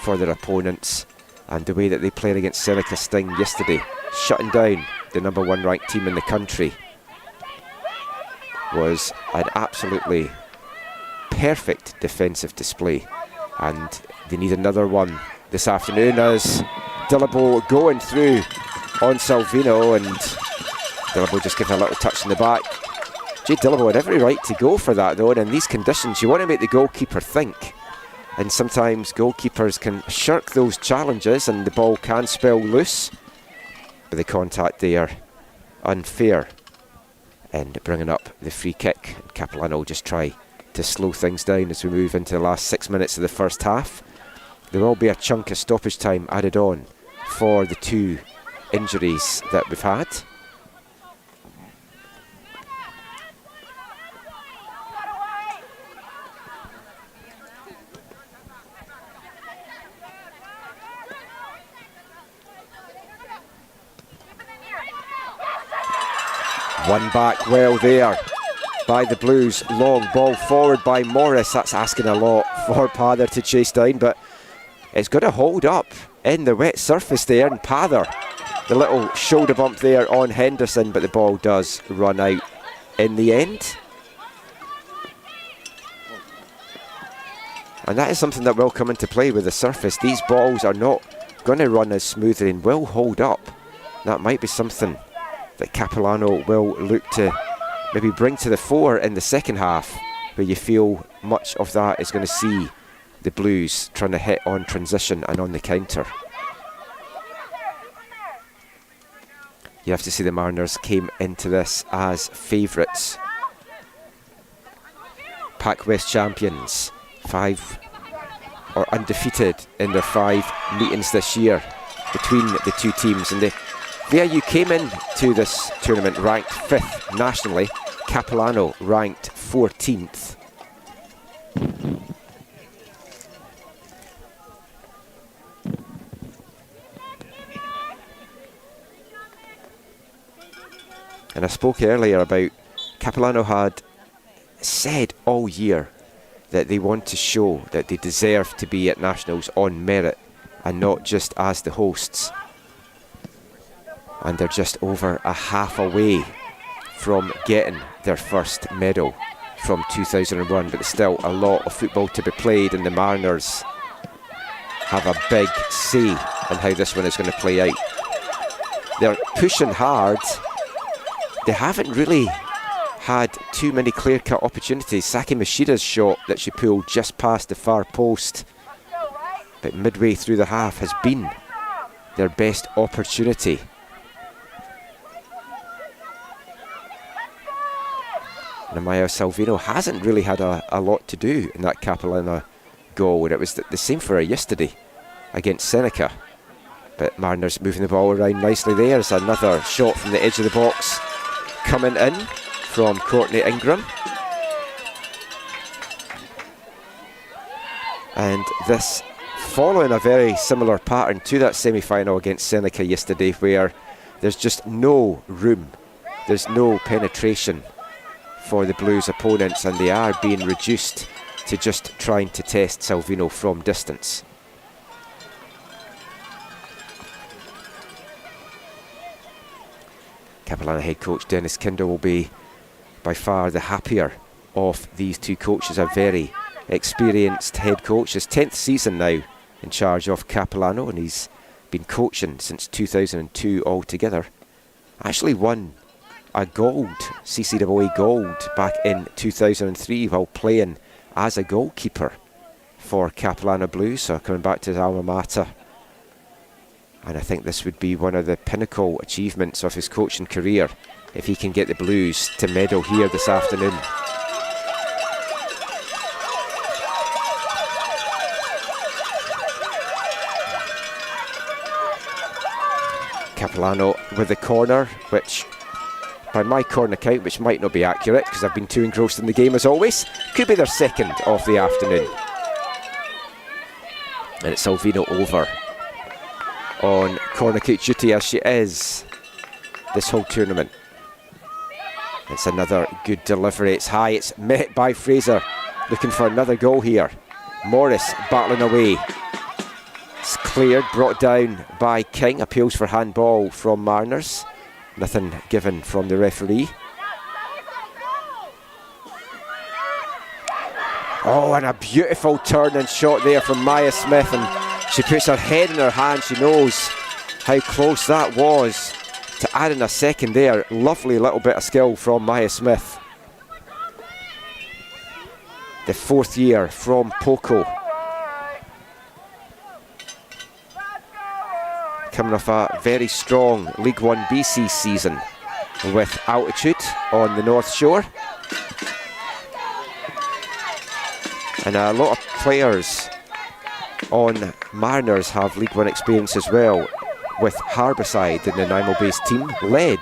for their opponents. And the way that they played against Seneca Sting yesterday shutting down the #1 ranked team in the country was an absolutely perfect defensive display, and they need another one this afternoon as Dillabo going through on Salvino, and Dillabo just giving a little touch in the back. Jay Dillabo had every right to go for that though, and in these conditions you want to make the goalkeeper think, and sometimes goalkeepers can shirk those challenges and the ball can spill loose, but the contact there unfair and bringing up the free kick. And Capilan will just try to slow things down as we move into the last 6 minutes of the first half. There will be a chunk of stoppage time added on for the 2 injuries that we've had. One back well there by the Blues. Long ball forward by Morris. That's asking a lot for Pather to chase down, but it's got to hold up in the wet surface there. And Pather, the little shoulder bump there on Henderson, but the ball does run out in the end. And that is something that will come into play with the surface. These balls are not going to run as smoothly and will hold up. That might be something that Capilano will look to maybe bring to the fore in the second half, where you feel much of that is going to see the Blues trying to hit on transition and on the counter. You have to see the Mariners came into this as favourites. Pac West champions, 5 or undefeated in their 5 meetings this year between the 2 teams, and the VIU came into this tournament ranked 5th nationally. Capilano ranked 14th. And I spoke earlier about Capilano had said all year that they want to show that they deserve to be at Nationals on merit and not just as the hosts. And they're just over a half away from getting their first medal from 2001, but there's still a lot of football to be played, and the Mariners have a big say in how this one is going to play out. They're pushing hard. They haven't really had too many clear-cut opportunities. Saki Mashida's shot that she pulled just past the far post, but midway through the half has been their best opportunity. Namaya Salvino hasn't really had a lot to do in that Capilano goal, and it was the same for her yesterday against Seneca. But Mariners moving the ball around nicely there. There's another shot from the edge of the box coming in from Courtney Ingram. And this following a very similar pattern to that semi-final against Seneca yesterday, where there's just no room, there's no penetration for the Blues opponents, and they are being reduced to just trying to test Salvino from distance. Capilano head coach Dennis Kinder will be by far the happier of these 2 coaches. A very experienced head coach, his 10th season now in charge of Capilano, and he's been coaching since 2002 altogether. Actually won a gold, CCAA gold, back in 2003 while playing as a goalkeeper for Capilano Blues, so coming back to his alma mater. And I think this would be one of the pinnacle achievements of his coaching career if he can get the Blues to medal here this afternoon. Capilano with the corner, which by my corner count, which might not be accurate because I've been too engrossed in the game as always, could be their second of the afternoon. And it's Salvino over on corner kick duty, as she is this whole tournament. It's another good delivery. It's high, it's met by Fraser, looking for another goal here. Morris battling away. It's cleared, brought down by King. Appeals for handball from Mariners. Nothing given from the referee. Oh, and a beautiful turn and shot there from Maya Smith, and she puts her head in her hand. She knows how close that was to adding a second there. Lovely little bit of skill from Maya Smith. The 4th year from Poco. Coming off a very strong League One BC season with altitude on the North Shore. And a lot of players on Mariners have League One experience as well, with Harbourside in the Nanaimo-based team, led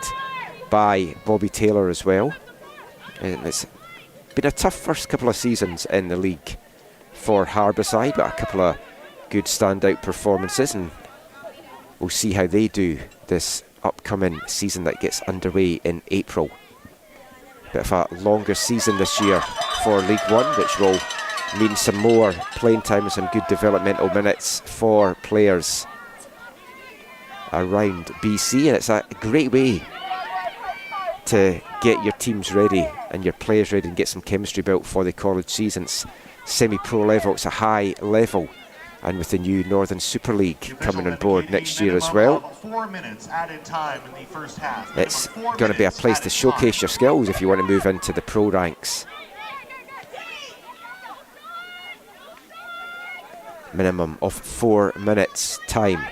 by Bobby Taylor as well. And it's been a tough first couple of seasons in the league for Harbourside, but a couple of good standout performances, and we'll see how they do this upcoming season that gets underway in April. Bit of a longer season this year for League One, which will mean some more playing time and some good developmental minutes for players around BC, and it's a great way to get your teams ready and your players ready and get some chemistry built for the college seasons. Semi-pro level, it's a high level, and with the new Northern Super League coming on board next year as well, 4 minutes added time in the first half. it's going to be a place to showcase your skills if you want to move into the pro ranks. Minimum of 4 minutes time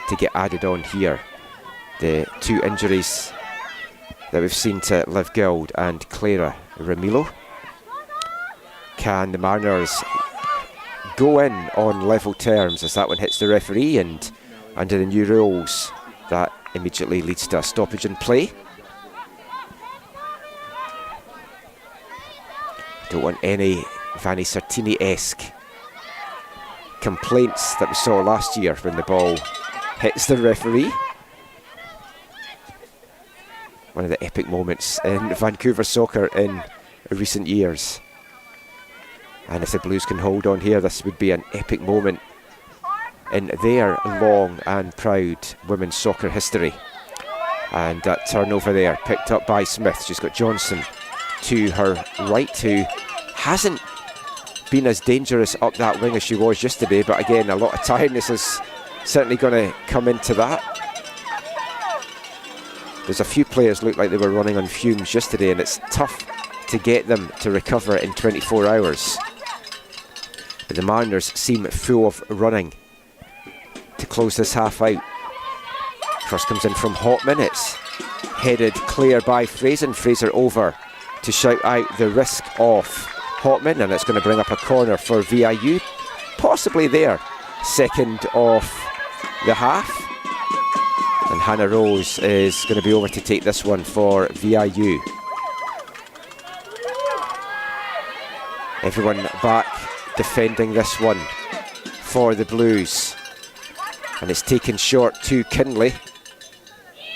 to get added on here. The 2 injuries that we've seen to Liv Guild and Clara Ramilo. Can the Mariners go in on level terms as that one hits the referee, and under the new rules that immediately leads to a stoppage in play? Don't want any Vanni Sartini-esque complaints that we saw last year when the ball hits the referee. One of the epic moments in Vancouver soccer in recent years. And if the Blues can hold on here, this would be an epic moment in their long and proud women's soccer history. And that turnover there, picked up by Smith. She's got Johnson to her right, who hasn't been as dangerous up that wing as she was yesterday, but again, a lot of tiredness is certainly going to come into that. There's a few players look like they were running on fumes yesterday, and it's tough to get them to recover in 24 hours. But the Mariners seem full of running to close this half out. Cross comes in from Hotman. It's headed clear by Fraser, and Fraser over to shout out the risk of Hotman, and it's going to bring up a corner for VIU, possibly their second of the half. And Hannah Rose is going to be over to take this one for VIU. Everyone back defending this one for the Blues. And it's taken short to Kinley.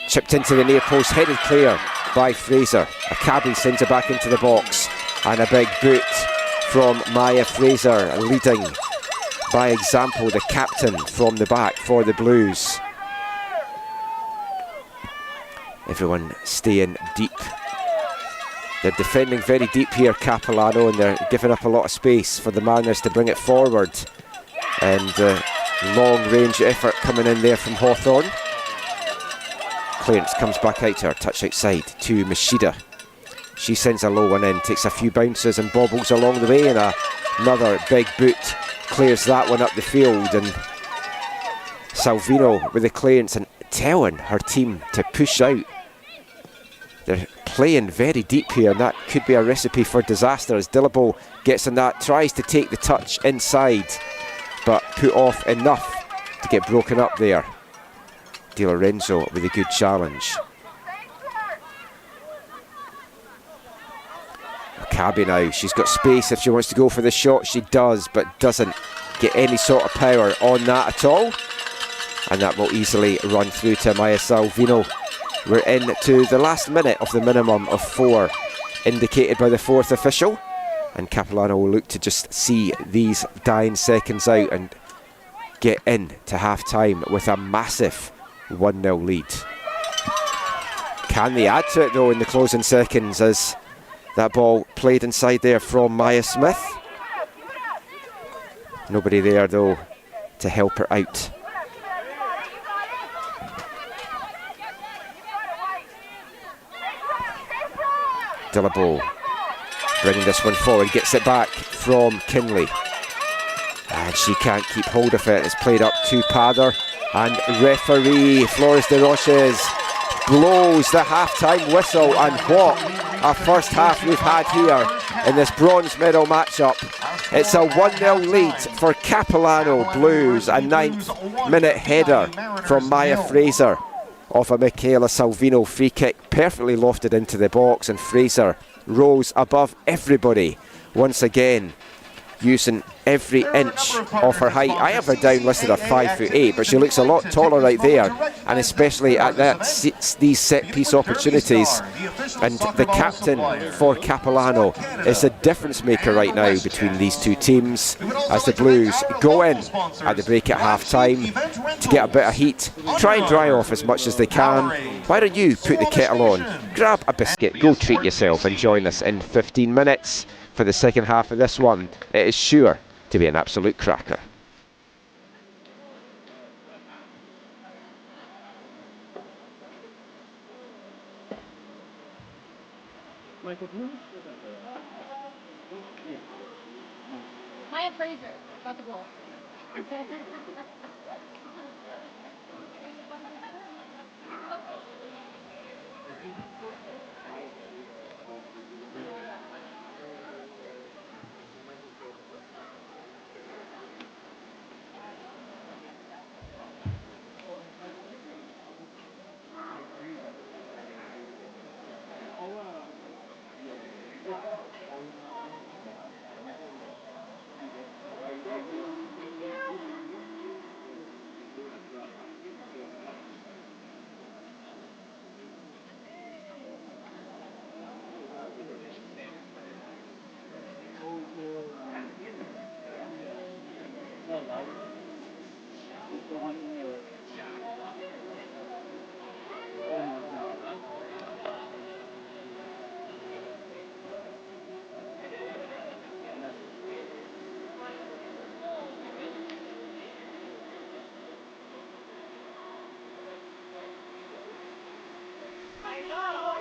Chipped into the near post, headed clear by Fraser. Akabi sends it back into the box. And a big boot from Maya Fraser, leading by example, the captain from the back for the Blues. Everyone staying deep. They're defending very deep here, Capilano, and they're giving up a lot of space for the Mariners to bring it forward. And long range effort coming in there from Hawthorn. Clearance comes back out to her, touch outside to Machida. She sends a low one in, takes a few bounces and bobbles along the way, and another big boot clears that one up the field. And Salvino with the clearance and telling her team to push out. They're playing very deep here, and that could be a recipe for disaster as Dillabo gets in that, tries to take the touch inside, but put off enough to get broken up there. Di Lorenzo with a good challenge. Maccabi now, she's got space if she wants to go for the shot, she does, but doesn't get any sort of power on that at all. And that will easily run through to Maya Salvino. We're into the last minute of the minimum of 4 indicated by the 4th official. And Capilano will look to just see these dying seconds out and get in to half-time with a massive 1-0 lead. Can they add to it though in the closing seconds as that ball played inside there from Maya Smith? Nobody there though to help her out. Dillabo bringing this one forward, gets it back from Kinley. And she can't keep hold of it. It's played up to Pather. And referee Flores de Roches blows the half-time whistle. And what a first half we've had here in this bronze medal matchup. It's a 1-0 lead for Capilano Blues. A 9th-minute header from Maya Fraser off a Michaela Salvino free kick, perfectly lofted into the box, and Fraser rose above everybody once again, using every inch of her height. I have her down listed at 5'8", but she looks a lot taller right there, and especially at these set-piece opportunities. And the captain for Capilano is the difference maker right now between these two teams as the Blues go in at the break at half-time to get a bit of heat, try and dry off as much as they can. Why don't you put the kettle on, grab a biscuit, go treat yourself, and join us in 15 minutes for the second half of this one. It is sure to be an absolute cracker. Maya Fraser got the goal.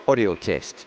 Audio test.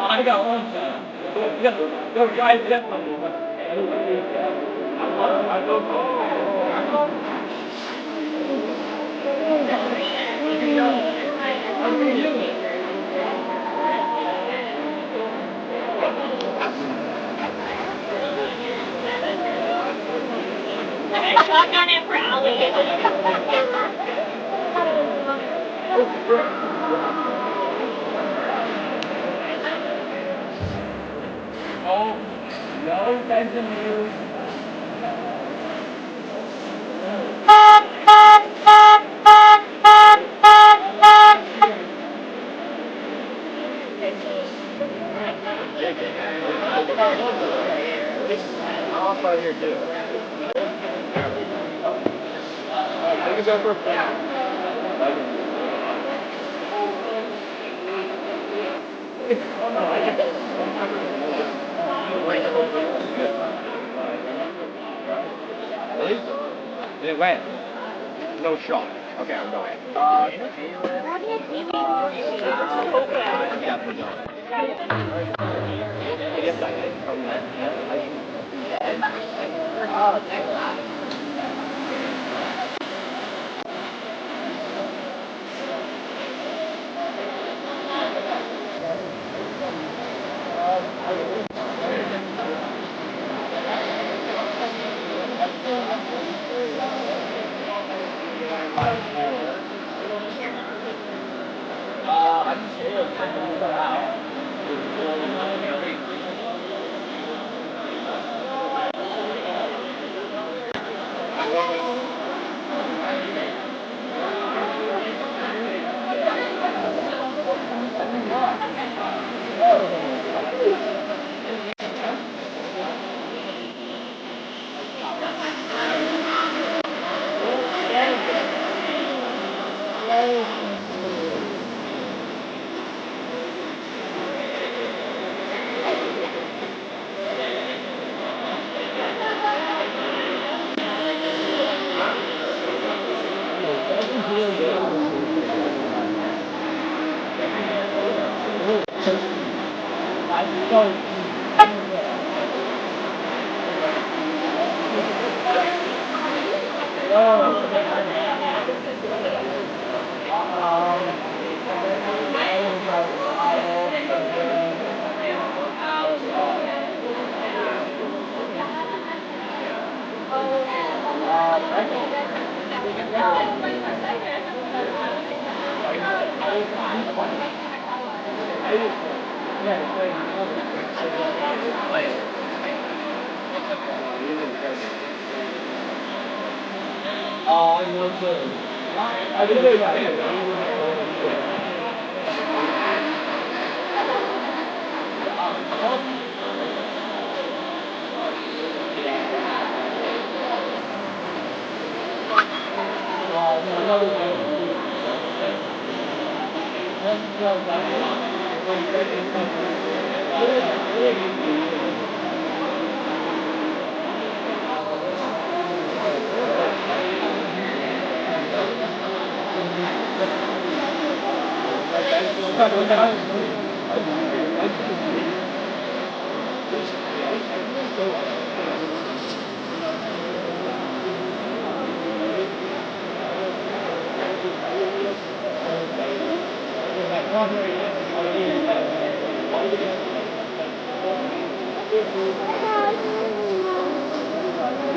I got one. Go right there. Shotgun on it for alligator. Oh, no, Benjamin. I'm off out here too. Take us over. Oh no, I can't. Did it land? No shot. Okay, I'm going. Yes, I did.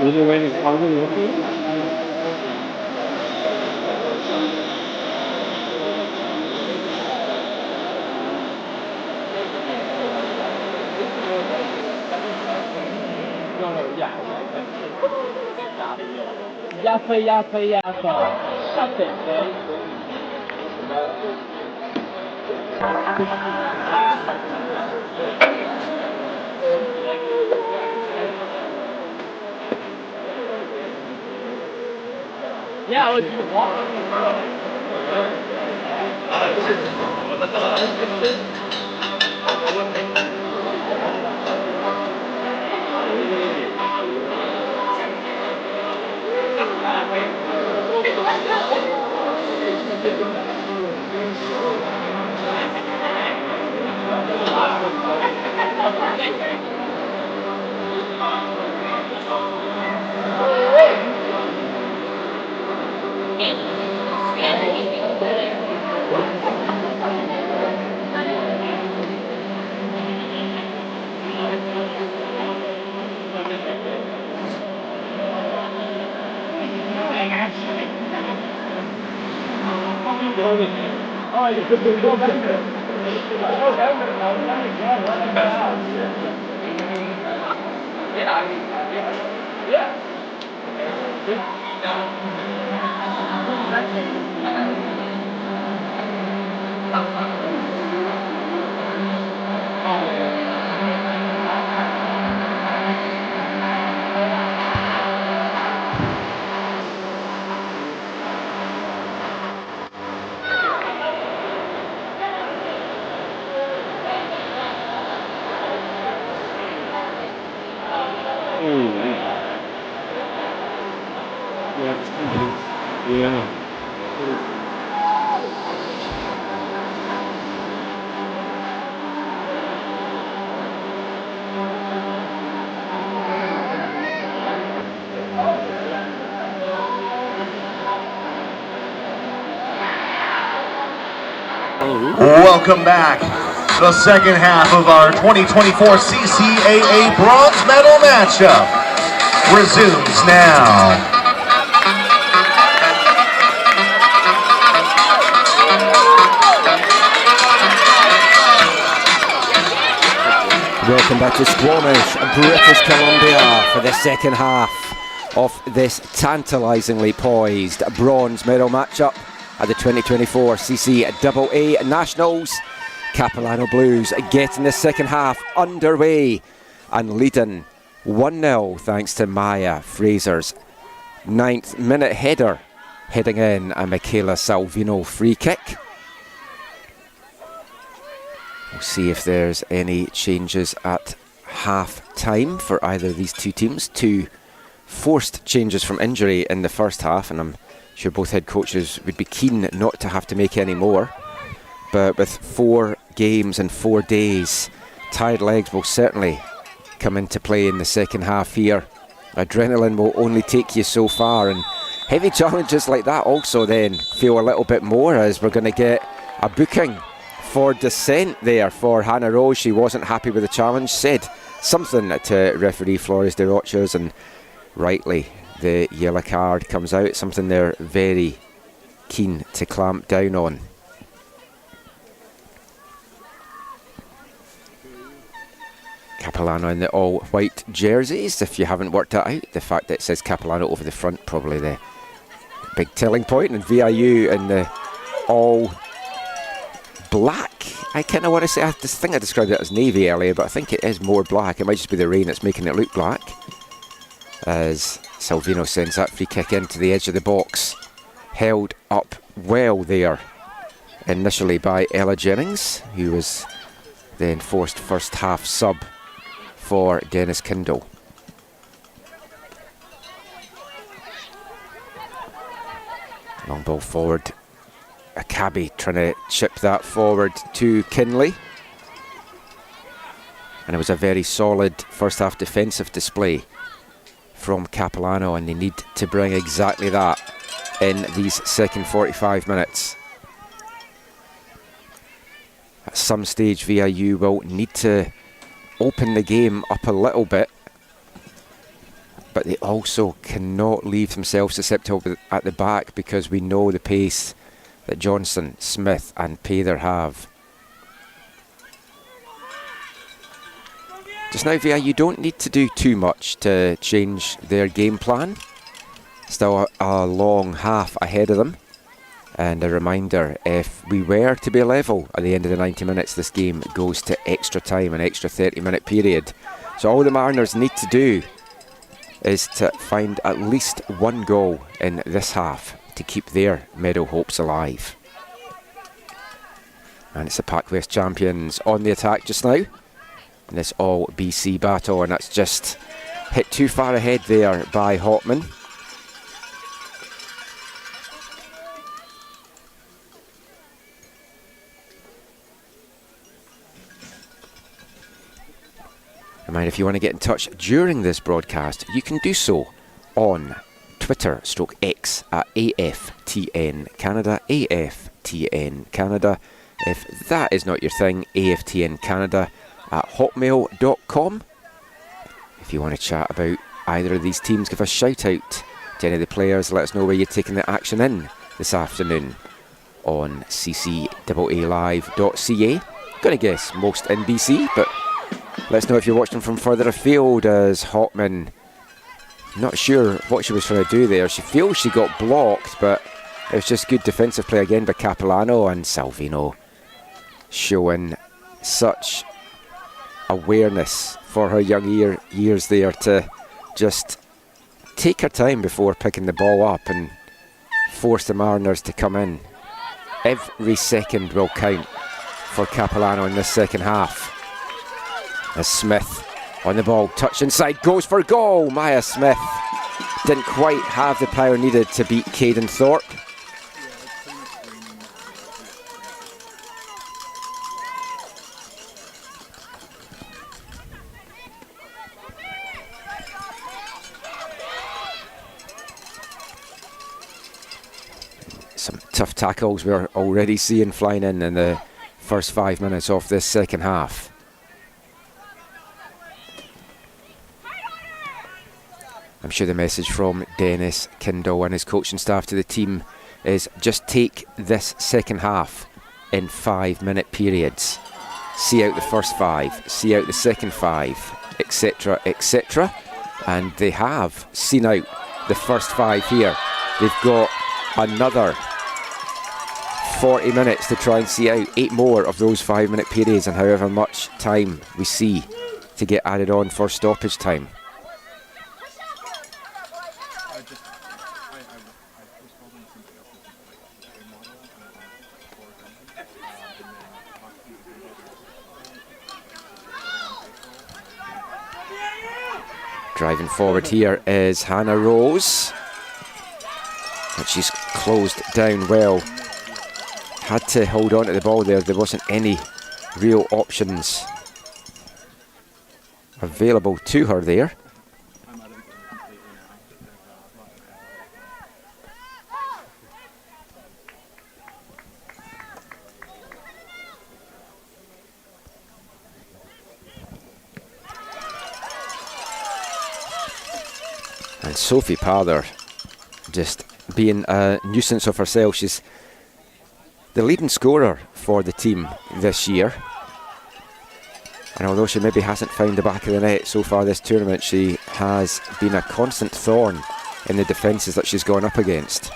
Is it raining hardly looking? Yeah, let's walk. Yeah. Welcome back. The second half of our 2024 CCAA bronze medal matchup resumes now. Welcome back to Squamish, British Columbia, for the second half of this tantalisingly poised bronze medal matchup at the 2024 CCAA Nationals. Capilan Blues getting the second half underway and leading 1-0 thanks to Maya Fraser's 9th minute header heading in a Michaela Salvino free kick. We'll see if there's any changes at half time for either of these two teams. Two forced changes from injury in the first half, and I'm sure both head coaches would be keen not to have to make any more. But with 4 games in 4 days, tired legs will certainly come into play in the second half here. Adrenaline will only take you so far, and heavy challenges like that also then feel a little bit more, as we're going to get a booking for dissent there for Hannah Rose. She wasn't happy with the challenge, said something to referee Flores de Rochas, and rightly the yellow card comes out, something they're very keen to clamp down on. Capilano in the all-white jerseys. If you haven't worked that out, the fact that it says Capilano over the front, probably the big telling point, and VIU in the all black. I kind of want to say, I think I described it as navy earlier, but I think it is more black. It might just be the rain that's making it look black, as Salvino sends that free kick into the edge of the box, held up well there initially by Ella Jennings, who was then forced first half sub for Dennis Kindle. Long ball forward Akabi trying to chip that forward to Kinley. And it was a very solid first half defensive display from Capilano, and they need to bring exactly that in these second 45 minutes. At some stage, VIU will need to open the game up a little bit, but they also cannot leave themselves susceptible at the back, because we know the pace that Johnson, Smith and Pather have. Just now, VIU don't need to do too much to change their game plan. Still a long half ahead of them. And a reminder, if we were to be level at the end of the 90 minutes, this game goes to extra time, an extra 30-minute period. So all the Mariners need to do is to find at least one goal in this half to keep their medal hopes alive. And it's the Pac West champions on the attack just now in this all BC battle, and that's just hit too far ahead there by Hotman. Remind, if you want to get in touch during this broadcast, you can do so on Twitter/X at AFTN Canada, AFTN Canada. If that is not your thing, AFTN Canada at hotmail.com. If you want to chat about either of these teams, give a shout out to any of the players. Let us know where you're taking the action in this afternoon on ccaallive.ca. Gonna guess most in BC, but let us know if you're watching from further afield, as Hotman, not sure what she was trying to do there. She feels she got blocked, but it was just good defensive play again by Capilano, and Salvino showing such awareness for her young years there to just take her time before picking the ball up and force the Mariners to come in. Every second will count for Capilano in this second half. As Smith on the ball, touch inside, goes for goal. Maya Smith didn't quite have the power needed to beat Caden Thorpe. Some tough tackles we're already seeing flying in the first 5 minutes of this second half. I'm sure the message from Dennis Kindle and his coaching staff to the team is just take this second half in 5-minute periods. See out the first 5, see out the second 5, etc, etc. And they have seen out the first 5 here. They've got another 40 minutes to try and see out 8 more of those 5-minute periods, and however much time we see to get added on for stoppage time. Driving forward here is Hannah Rose, and she's closed down well. Had to hold on to the ball there. There wasn't any real options available to her there. And Sophie Pather just being a nuisance of herself. She's the leading scorer for the team this year, and although she maybe hasn't found the back of the net so far this tournament, she has been a constant thorn in the defences that she's gone up against.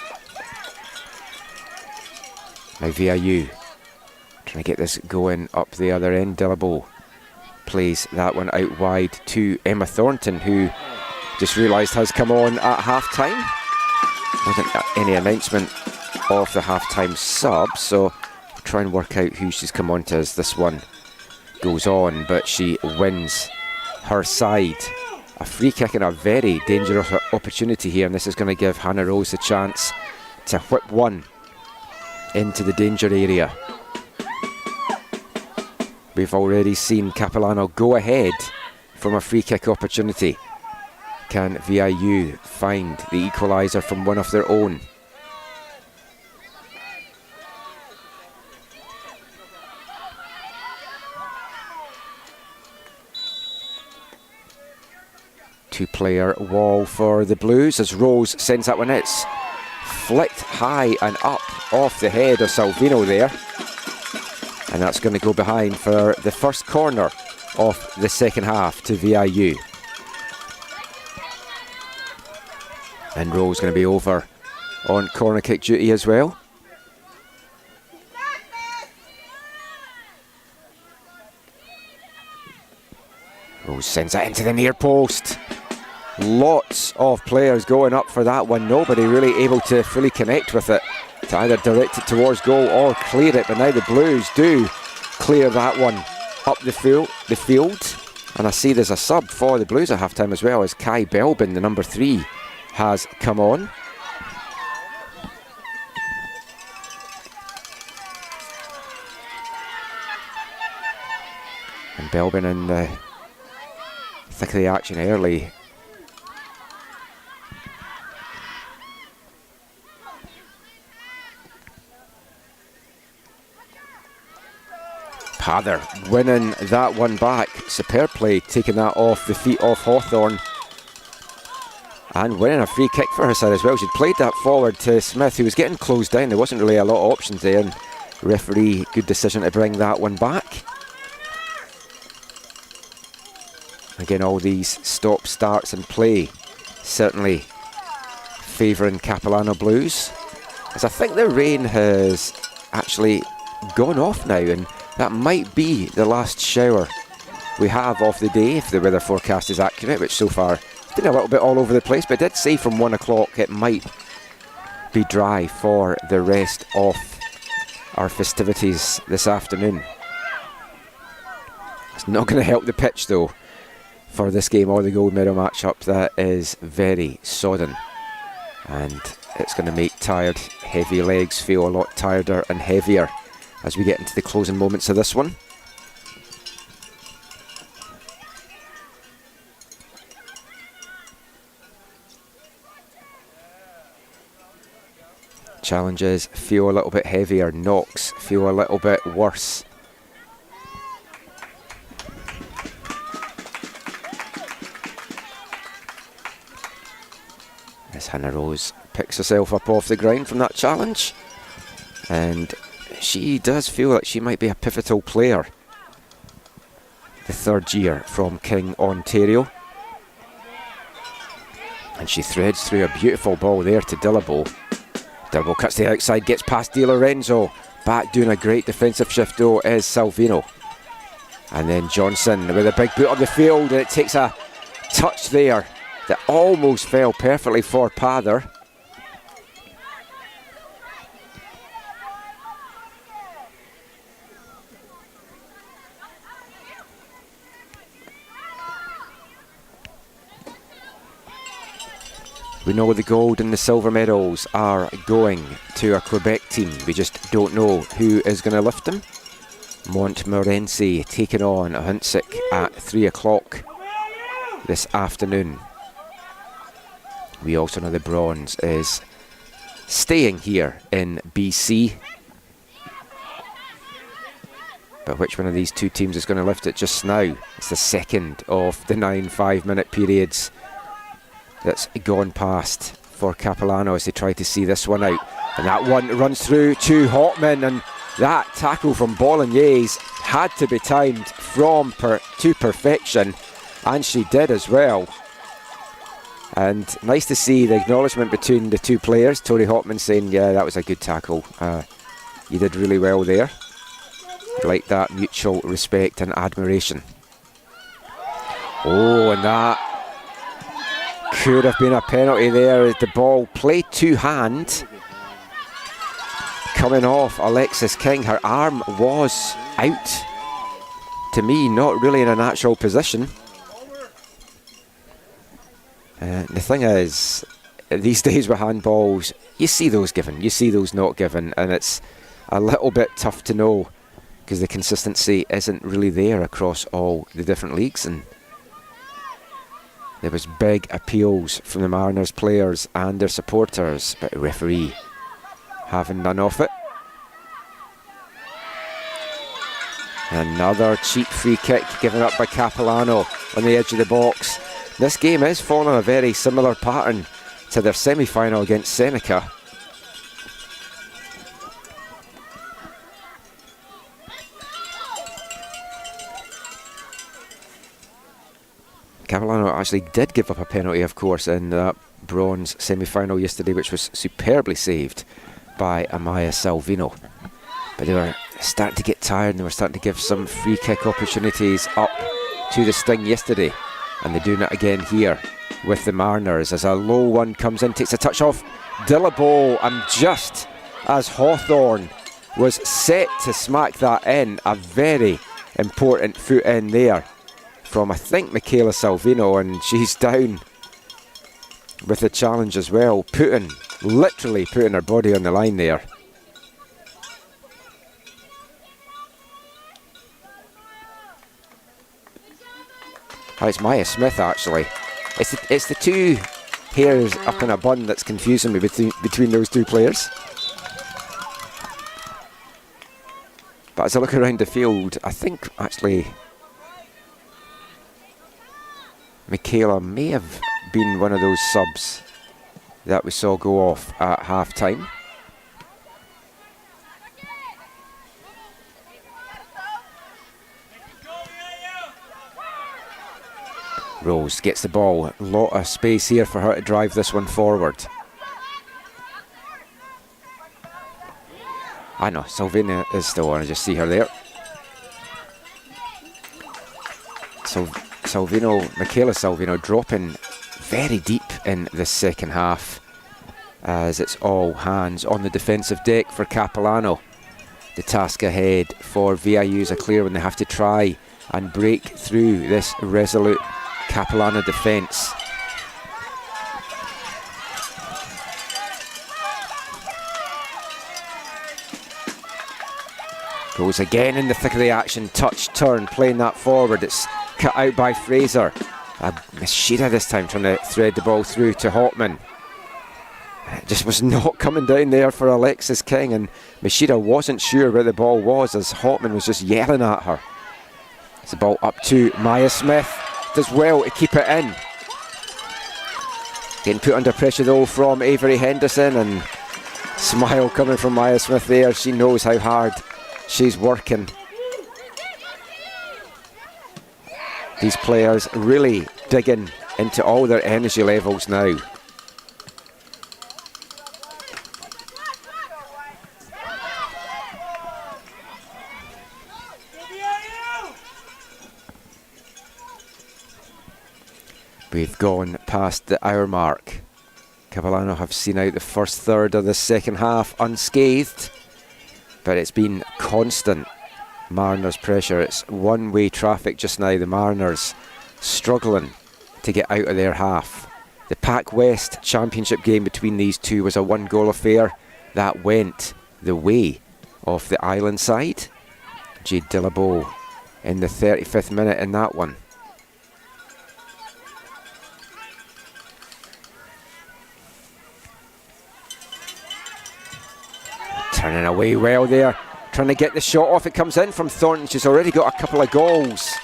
Now VIU trying to get this going up the other end. Dillabo plays that one out wide to Emma Thornton, who just realised has come on at half-time. Wasn't any announcement of the half-time sub, so we'll try and work out who she's come on to as this one goes on, but she wins her side. A free kick and a very dangerous opportunity here, and this is going to give Hannah Rose a chance to whip one into the danger area. We've already seen Capilano go ahead from a free kick opportunity. Can VIU find the equaliser from one of their own? Two-player wall for the Blues as Rose sends that one. It's flicked high and up off the head of Salvino there. And that's going to go behind for the first corner of the second half to VIU. And Rose going to be over on corner kick duty as well. Rose sends that into the near post. Lots of players going up for that one. Nobody really able to fully connect with it, to either direct it towards goal or clear it. But now the Blues do clear that one up the field. And I see there's a sub for the Blues at half-time as well, as Kai Belbin, the number 3, has come on. And Belbin in the thick of the action early. Pather winning that one back. Superb play, taking that off the feet of Hawthorn. And winning a free kick for her side as well. She'd played that forward to Smith, who was getting closed down. There wasn't really a lot of options there. And referee, good decision to bring that one back. Again, all these stop starts and play certainly favouring Capilano Blues, as I think the rain has actually gone off now, and that might be the last shower we have of the day if the weather forecast is accurate, which so far has been a little bit all over the place, but it did say from 1 o'clock it might be dry for the rest of our festivities this afternoon. It's not going to help the pitch though for this game or the gold medal matchup. That is very sodden, and it's going to make tired, heavy legs feel a lot tireder and heavier as we get into the closing moments of this one. Challenges feel a little bit heavier, knocks feel a little bit worse. As Hannah Rose picks herself up off the ground from that challenge, and she does feel like she might be a pivotal player. The third year from King, Ontario. And she threads through a beautiful ball there to Dillabo. Dillabo cuts to the outside, gets past Di Lorenzo. Back doing a great defensive shift though is Salvino. And then Johnson with a big boot on the field, and it takes a touch there that almost fell perfectly for Pather. We know the gold and the silver medals are going to a Quebec team. We just don't know who is going to lift them. Montmorency taking on Huntsic at 3 o'clock this afternoon. We also know the bronze is staying here in BC. But which one of these two teams is going to lift it just now? It's the second of the 9 5-minute periods that's gone past for Capilano as they try to see this one out. And that one runs through to Hotman, and that tackle from Bolognese had to be timed to perfection, and she did as well. And nice to see the acknowledgement between the two players. Tori Hotman saying, yeah, that was a good tackle. You did really well there. Like that mutual respect and admiration. Oh, and that could have been a penalty there as the ball played to hand. Coming off Alexis King, her arm was out. To me, not really in a natural position. The thing is, these days with handballs, you see those given, you see those not given, and it's a little bit tough to know because the consistency isn't really there across all the different leagues, and there was big appeals from the Mariners players and their supporters, but the referee having none of it. Another cheap free kick given up by Capilano on the edge of the box. This game is following a very similar pattern to their semi-final against Seneca. Capilano actually did give up a penalty, of course, in that bronze semi-final yesterday, which was superbly saved by Amaya Salvino. But they were starting to get tired, and they were starting to give some free kick opportunities up to the Sting yesterday. And they're doing it again here with the Mariners as a low one comes in, takes a touch off Dillabo, and just as Hawthorne was set to smack that in, a very important foot in there from, I think, Michaela Salvino, and she's down with the challenge as well, literally putting her body on the line there. Oh, it's Maya Smith, actually. It's the two hairs up in a bun that's confusing me between those two players. But as I look around the field, I think actually Michaela may have been one of those subs that we saw go off at half-time. Rose gets the ball, a lot of space here for her to drive this one forward. I know, Salvina is still on, I just see her there. So Michaela Salvino dropping very deep in the second half as it's all hands on the defensive deck for Capilano. The task ahead for VIU is a clear one. They have to try and break through this resolute Capilano defence. Goes again in the thick of the action, touch, turn, playing that forward. It's cut out by Fraser. Mishida this time trying to thread the ball through to Hotman. It just was not coming down there for Alexis King, and Mishida wasn't sure where the ball was as Hotman was just yelling at her. It's the ball up to Maya Smith. Does well to keep it in. Getting put under pressure though from Avery Henderson, and smile coming from Maya Smith there. She knows how hard she's working. These players really digging into all their energy levels now. We've gone past the hour mark. Capilano have seen out the first third of the second half unscathed, but it's been constant Mariners pressure. It's one-way traffic just now. The Mariners struggling to get out of their half. The Pac West Championship game between these two was a one-goal affair that went the way of the island side. Jade Dillabo in the 35th minute in that one. Turning away well there, trying to get the shot off. It comes in from Thornton. She's already got a couple of goals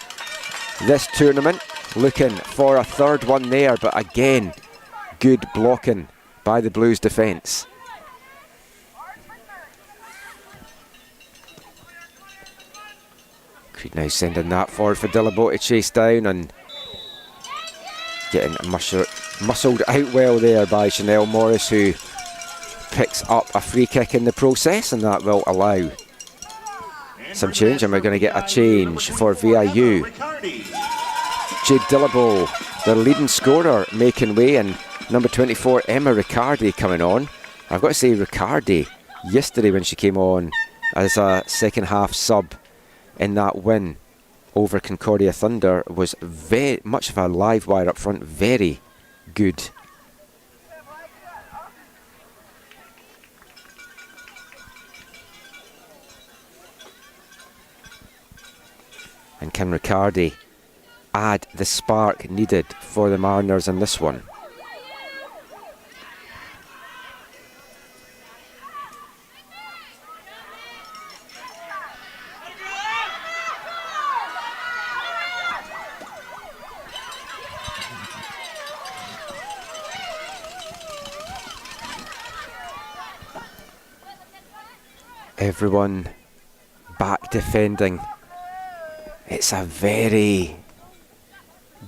this tournament. Looking for a third one there, but again, good blocking by the Blues defence. Creed now sending that forward for Dillabo to chase down, and getting muscled out well there by Chanel Morris, who picks up a free kick in the process, and that will allow some change, and we're going to get a change for VIU. Jade Dillabo, their leading scorer, making way, and number 24 Emma Riccardi coming on. I've got to say, Riccardi yesterday when she came on as a second half sub in that win over Concordia Thunder was very much of a live wire up front, very good. And can Riccardi add the spark needed for the Mariners in this one? Everyone back defending. It's a very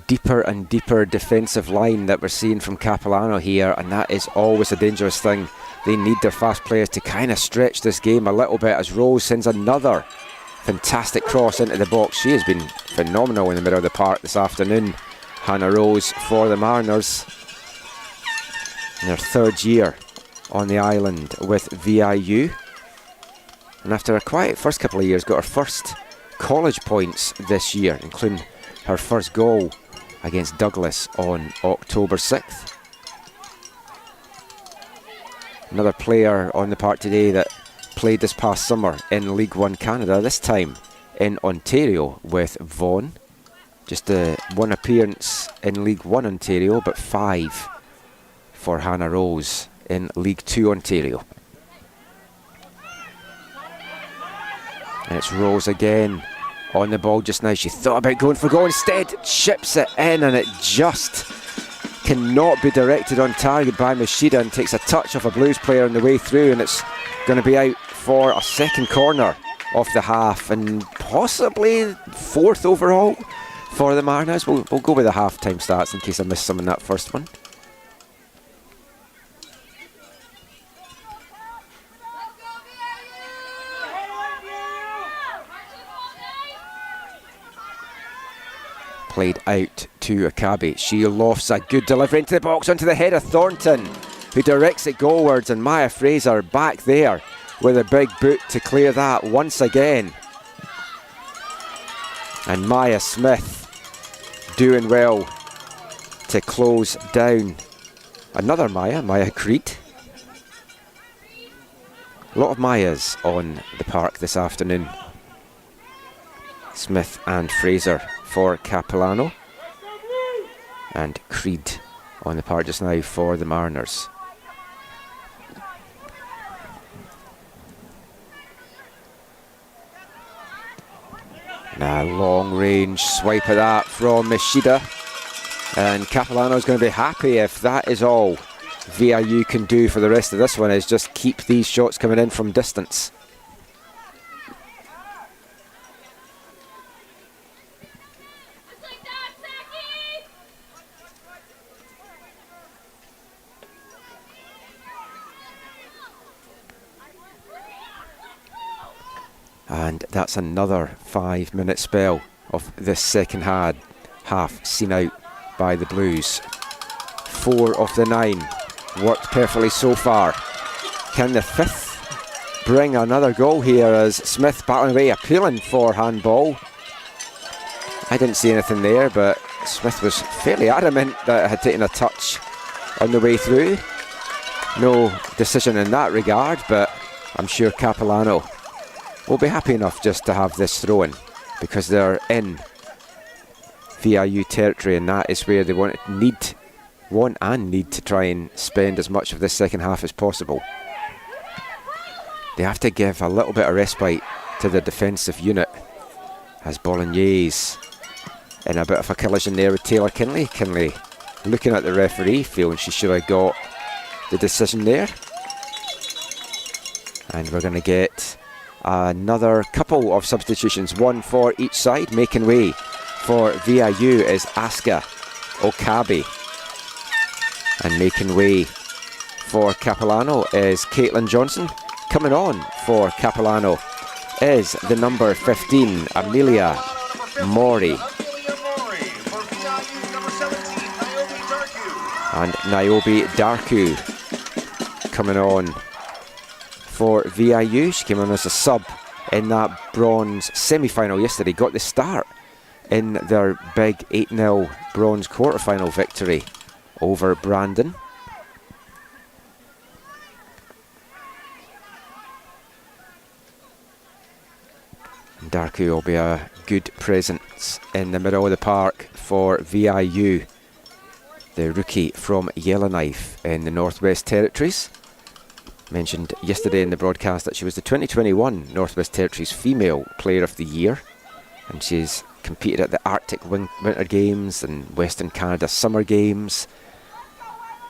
deeper and deeper defensive line that we're seeing from Capilano here, and that is always a dangerous thing. They need their fast players to kind of stretch this game a little bit as Rose sends another fantastic cross into the box. She has been phenomenal in the middle of the park this afternoon. Hannah Rose for the Mariners in her 3rd year on the island with VIU. And after a quiet first couple of years, got her first college points this year, including her first goal against Douglas on October 6th. Another player on the park today that played this past summer in League One Canada, this time in Ontario with Vaughan. Just one appearance in League One Ontario, but 5 for Hannah Rose in League Two Ontario. And it's Rose again on the ball just now. She thought about going for goal, instead chips it in, and it just cannot be directed on target by Machida, and takes a touch off a Blues player on the way through, and it's going to be out for a second corner of the half, and possibly 4th overall for the Mariners. We'll go with the half-time stats in case I missed some in that first one. Played out to Akabi. She lofts a good delivery into the box onto the head of Thornton, who directs it goalwards, and Maya Fraser back there with a big boot to clear that once again. And Maya Smith doing well to close down another Maya Creed. A lot of Mayas on the park this afternoon. Smith and Fraser for Capilano, and Creed on the park just now for the Mariners. Now long range swipe of that from Machida, and Capilano's going to be happy if that is all VIU can do for the rest of this one, is just keep these shots coming in from distance. And that's another 5-minute spell of this second half seen out by the Blues. 4 of the 9 worked perfectly so far. Can the 5th bring another goal here as Smith battling away, appealing for handball? I didn't see anything there, but Smith was fairly adamant that it had taken a touch on the way through. No decision in that regard, but I'm sure Capilano will be happy enough just to have this throw-in, because they're in VIU territory, and that is where they want and need to try and spend as much of this second half as possible. They have to give a little bit of respite to the defensive unit, as Bolognese in a bit of a collision there with Taylor Kinley. Kinley looking at the referee, feeling she should have got the decision there. And we're going to get another couple of substitutions, one for each side. Making way for VIU is Aska Okabe, and making way for Capilano is Caitlin Johnson. Coming on for Capilano is the number 15, Amelia Mori, and Niobe Darku coming on for VIU. She came on as a sub in that bronze semi-final yesterday, got the start in their big 8-0 bronze quarter-final victory over Brandon. Darku will be a good presence in the middle of the park for VIU, the rookie from Yellowknife in the Northwest Territories. Mentioned yesterday in the broadcast that she was the 2021 Northwest Territories Female Player of the Year, and she's competed at the Arctic Winter Games and Western Canada Summer Games.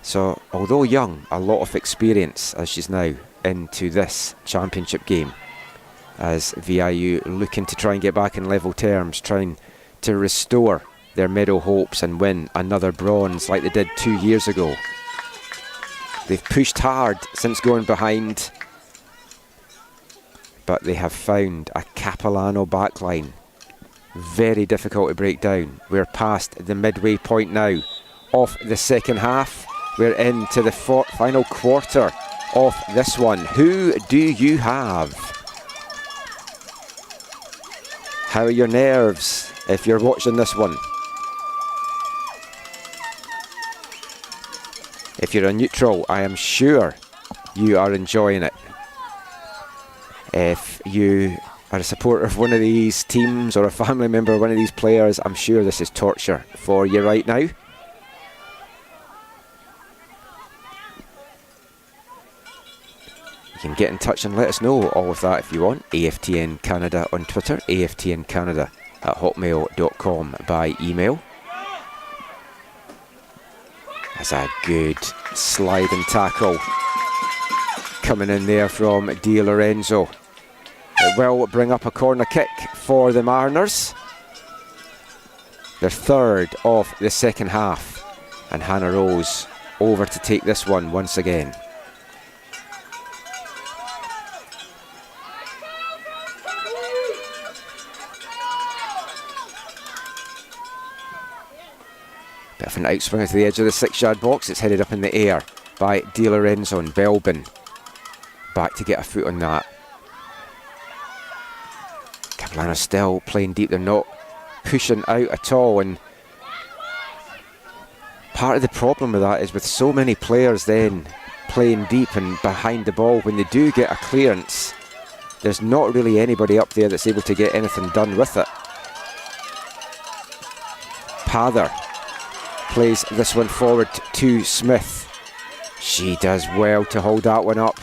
So although young, a lot of experience as she's now into this championship game, as VIU looking to try and get back in level terms, trying to restore their medal hopes and win another bronze like they did 2 years ago. They've pushed hard since going behind, but they have found a Capilano backline. Very difficult to break down. We're past the midway point now of the second half. We're into the final quarter of this one. Who do you have? How are your nerves if you're watching this one? If you're a neutral, I am sure you are enjoying it. If you are a supporter of one of these teams or a family member of one of these players, I'm sure this is torture for you right now. You can get in touch and let us know all of that if you want. AFTN Canada on Twitter, aftncanada@hotmail.com by email. That's a good sliding tackle coming in there from Di Lorenzo. It will bring up a corner kick for the Mariners. Their third of the second half. And Hannah Rose over to take this one once again. Bit of an outswinger to the edge of the 6-yard box. It's headed up in the air by Di Lorenzo and Belbin. Back to get a foot on that. Capilan still playing deep. They're not pushing out at all, and part of the problem with that is with so many players then playing deep and behind the ball, when they do get a clearance, there's not really anybody up there that's able to get anything done with it. Pather plays this one forward to Smith. She does well to hold that one up.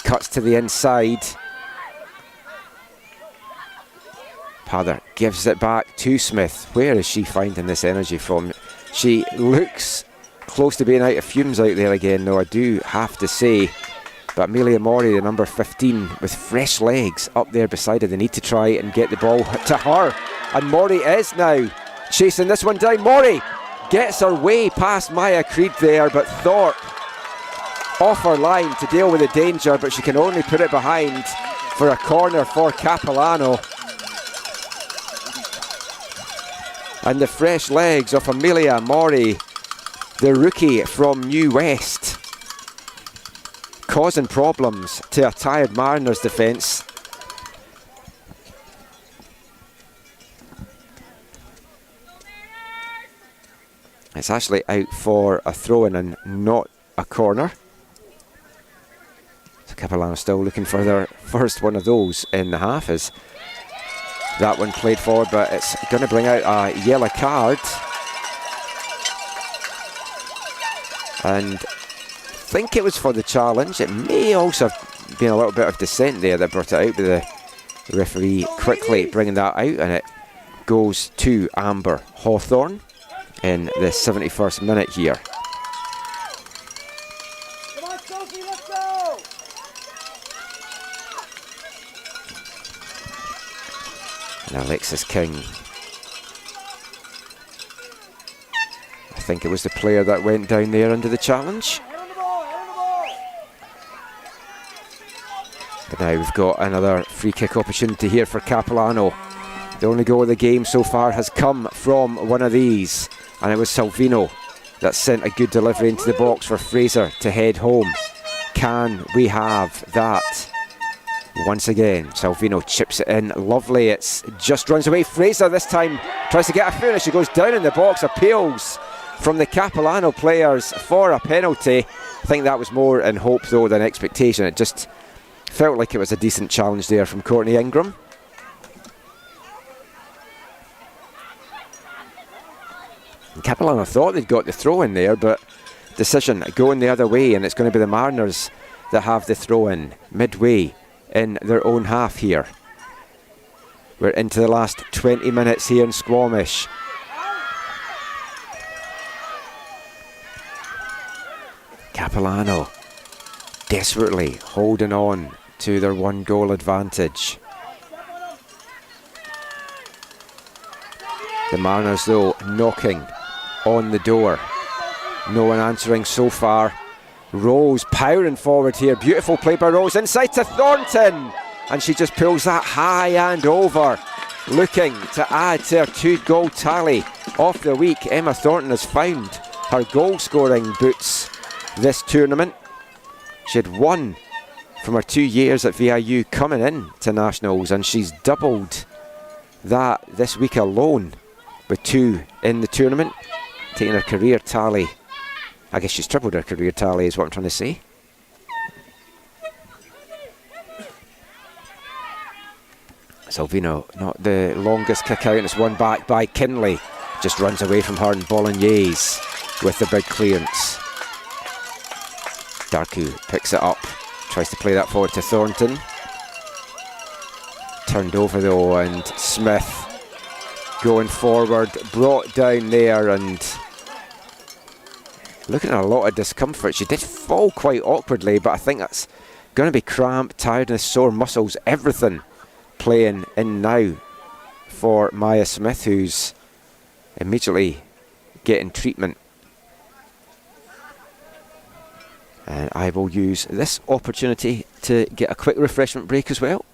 Cuts to the inside. Pather gives it back to Smith. Where is she finding this energy from? She looks close to being out of fumes out there again, though, I do have to say. But Amelia Mori, the number 15, with fresh legs up there beside her. They need to try and get the ball to her. And Mori is now chasing this one down. Mori gets her way past Maya Creed there, but Thorpe off her line to deal with the danger, but she can only put it behind for a corner for Capilano. And the fresh legs of Amelia Mori, the rookie from New West, causing problems to a tired Mariners defence. It's actually out for a throw-in and not a corner. So Capilano still looking for their first one of those in the half, as that one played forward, but it's going to bring out a yellow card. And I think it was for the challenge. It may also have been a little bit of dissent there that brought it out, but the referee quickly bringing that out, and it goes to Amber Hawthorne in the 71st minute here. Come on, Sophie, let's go! And Alexis King, I think it was the player that went down there under the challenge. But now we've got another free kick opportunity here for Capilano. The only goal of the game so far has come from one of these, and it was Salvino that sent a good delivery into the box for Fraser to head home. Can we have that? Once again, Salvino chips it in. Lovely. It's just runs away. Fraser this time tries to get a foot. She goes down in the box. Appeals from the Capilano players for a penalty. I think that was more in hope, though, than expectation. It just felt like it was a decent challenge there from Courtney Ingram. Capilan thought they'd got the throw in there, but decision going the other way, and it's going to be the Mariners that have the throw in midway in their own half here. We're into the last 20 minutes here in Squamish. Capilano desperately holding on to their 1-goal advantage. The Mariners, though, knocking on the door. No one answering so far. Rose powering forward here. Beautiful play by Rose inside to Thornton. And she just pulls that high and over. Looking to add to her 2-goal tally of the week. Emma Thornton has found her goal scoring boots this tournament. She had 1 from her 2 years at VIU coming in to nationals, and she's doubled that this week alone with 2 in the tournament, taking her career tally. I guess she's tripled her career tally is what I'm trying to say. Salvino, not the longest kick out, and it's won back by Kinley. Just runs away from her, and Bolognese with the big clearance. Darku picks it up, tries to play that forward to Thornton. Turned over though, and Smith going forward, brought down there, and looking at a lot of discomfort. She did fall quite awkwardly, but I think that's going to be cramp, tiredness, sore muscles, everything playing in now for Maya Smith, who's immediately getting treatment. And I will use this opportunity to get a quick refreshment break as well.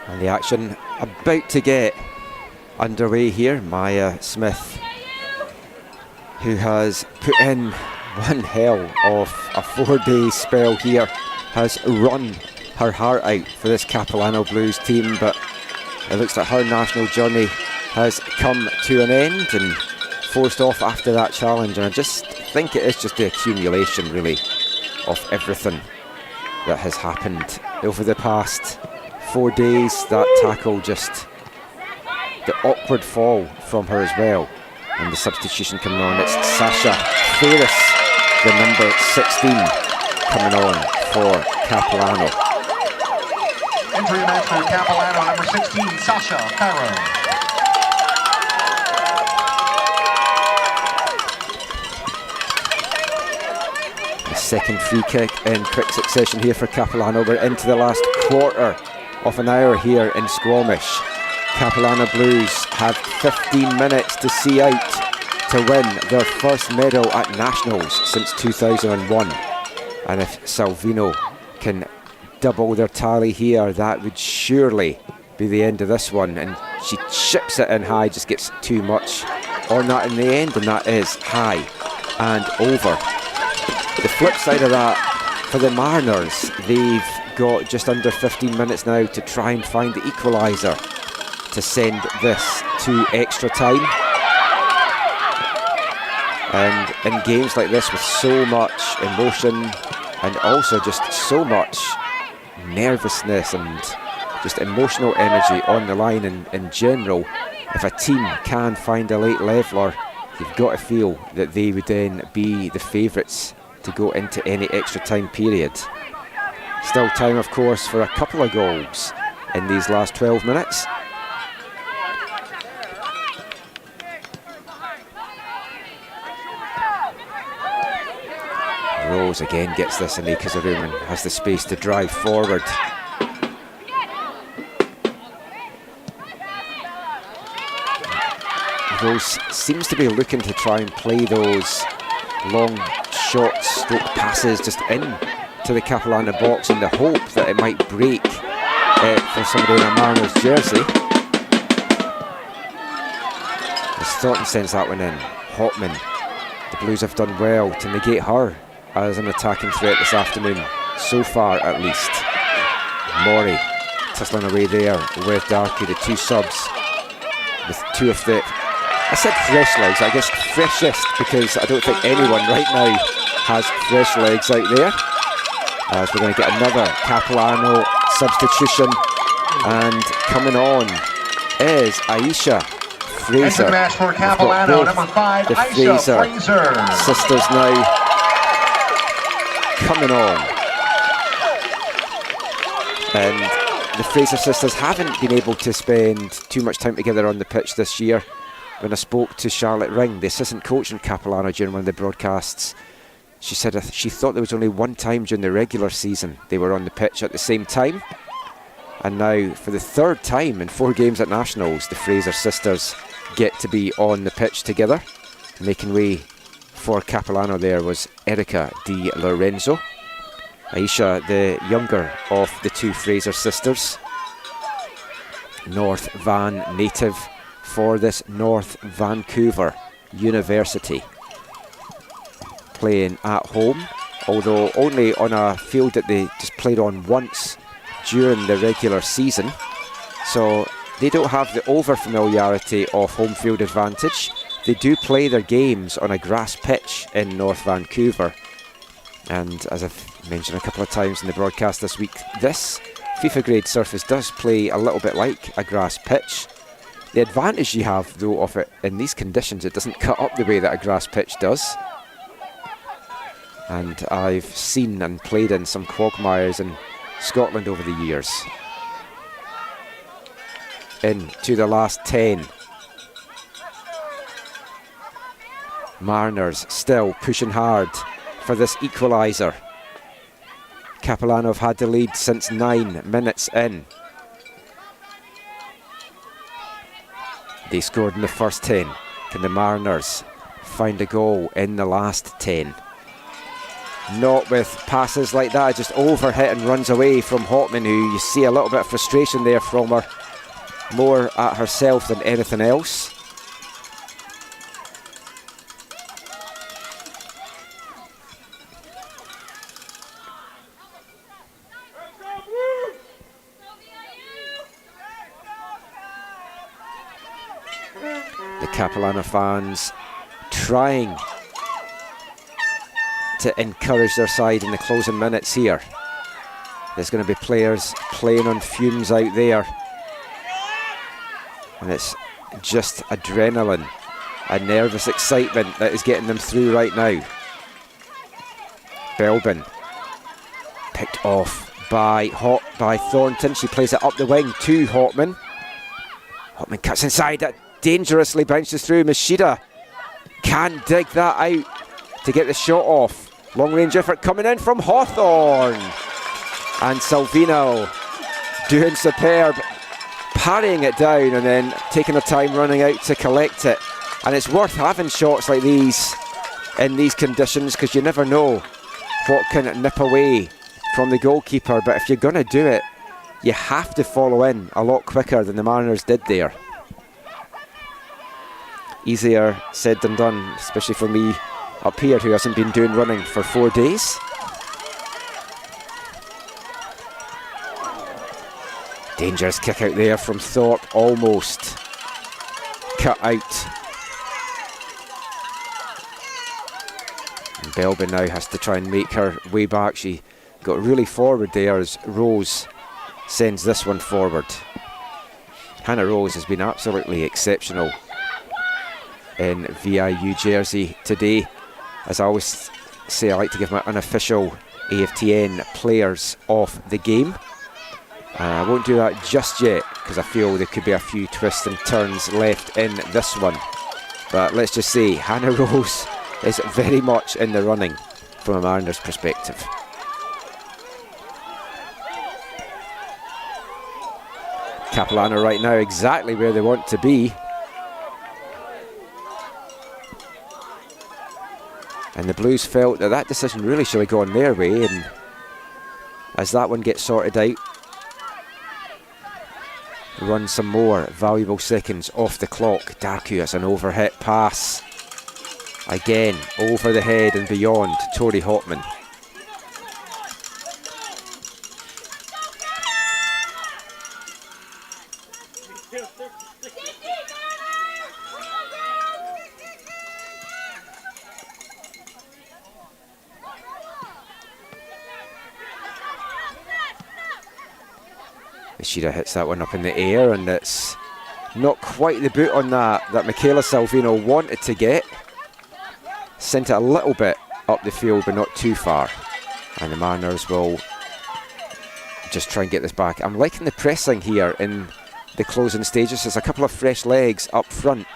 And the action about to get underway here. Maya Smith, who has put in one hell of a 4-day spell here, has run her heart out for this Capilano Blues team, but it looks like her national journey has come to an end and forced off after that challenge. And I just think it is just the accumulation really of everything that has happened over the past 4 days. That tackle, just the awkward fall from her as well, and the substitution coming on. It's Sasha Ferris, the number 16, coming on for Capilano. Entry match for Capilano, number 16, Sasha Farrow. Second free kick in quick succession here for Capilano. We're into the last quarter of an hour here in Squamish. Capilano Blues have 15 minutes to see out to win their first medal at Nationals since 2001. And if Salvino can double their tally here, that would surely be the end of this one. And she chips it in high, just gets too much on that in the end, and that is high and over. The flip side of that, for the Mariners, they've got just under 15 minutes now to try and find the equaliser to send this to extra time. And in games like this with so much emotion and also just so much nervousness and just emotional energy on the line in general, if a team can find a late leveller, you've got to feel that they would then be the favourites to go into any extra time period. Still time, of course, for a couple of goals in these last 12 minutes. Rose again gets this in Ikazarum and has the space to drive forward. Rose seems to be looking to try and play those long shots, stroke passes just in to the Capilano box in the hope that it might break for somebody in a Mariners jersey. As Thornton sends that one in. Hotman, the Blues have done well to negate her as an attacking threat this afternoon, so far at least. Mori tussling away there with Darky, the two subs, with two of the, I said fresh legs, I guess freshest, because I don't think anyone right now has fresh legs out there. As we're going to get another Capilano substitution, and coming on is Aisha Fraser. The match for Capilano, number 5, the Aisha Fraser. Sisters now coming on. And the Fraser sisters haven't been able to spend too much time together on the pitch this year. When I spoke to Charlotte Ring, the assistant coach in Capilano, during one of the broadcasts, she said she thought there was only one time during the regular season they were on the pitch at the same time. And now, for the third time in 4 games at Nationals, the Fraser sisters get to be on the pitch together. Making way for Capilano there was Erica Di Lorenzo. Aisha, the younger of the two Fraser sisters. North Van native for this North Vancouver University. Playing at home, although only on a field that they just played on once during the regular season. So they don't have the over-familiarity of home field advantage. They do play their games on a grass pitch in North Vancouver. And as I've mentioned a couple of times in the broadcast this week, this FIFA grade surface does play a little bit like a grass pitch. The advantage you have, though, of it in these conditions, it doesn't cut up the way that a grass pitch does. And I've seen and played in some quagmires in Scotland over the years. Into the last 10. Mariners still pushing hard for this equaliser. Capilano have had the lead since 9 minutes in. They scored in the first 10. Can the Mariners find a goal in the last 10? Not with passes like that, just overhit and runs away from Hotman, who you see a little bit of frustration there from her, more at herself than anything else. The Capilano fans trying to encourage their side in the closing minutes here. There's going to be players playing on fumes out there, and it's just adrenaline and nervous excitement that is getting them through right now. Belbin picked off by Thornton. She plays it up the wing to Hotman. Hotman cuts inside, that dangerously bounces through. Mashida can dig that out to get the shot off. Long range effort coming in from Hawthorne. And Salvino doing superb, parrying it down and then taking her time running out to collect it. And it's worth having shots like these in these conditions, because you never know what can nip away from the goalkeeper. But if you're going to do it, you have to follow in a lot quicker than the Mariners did there. Easier said than done, especially for me up here who hasn't been doing running for 4 days. Dangerous kick out there from Thorpe, almost cut out. And Belbin now has to try and make her way back. She got really forward there as Rose sends this one forward. Hannah Rose has been absolutely exceptional in VIU jersey today. As I always say, I like to give my unofficial AFTN players of the game. I won't do that just yet because I feel there could be a few twists and turns left in this one. But let's just say Hannah Rose is very much in the running from a Mariners perspective. Capilan are right now exactly where they want to be. And the Blues felt that decision really should have gone their way, and as that one gets sorted out, run some more valuable seconds off the clock. Darku has an overhit pass. Again, over the head and beyond Tori Hopman. Ishida hits that one up in the air, and it's not quite the boot on that Michaela Salvino wanted to get. Sent it a little bit up the field, but not too far. And the Mariners will just try and get this back. I'm liking the pressing here in the closing stages. There's a couple of fresh legs up front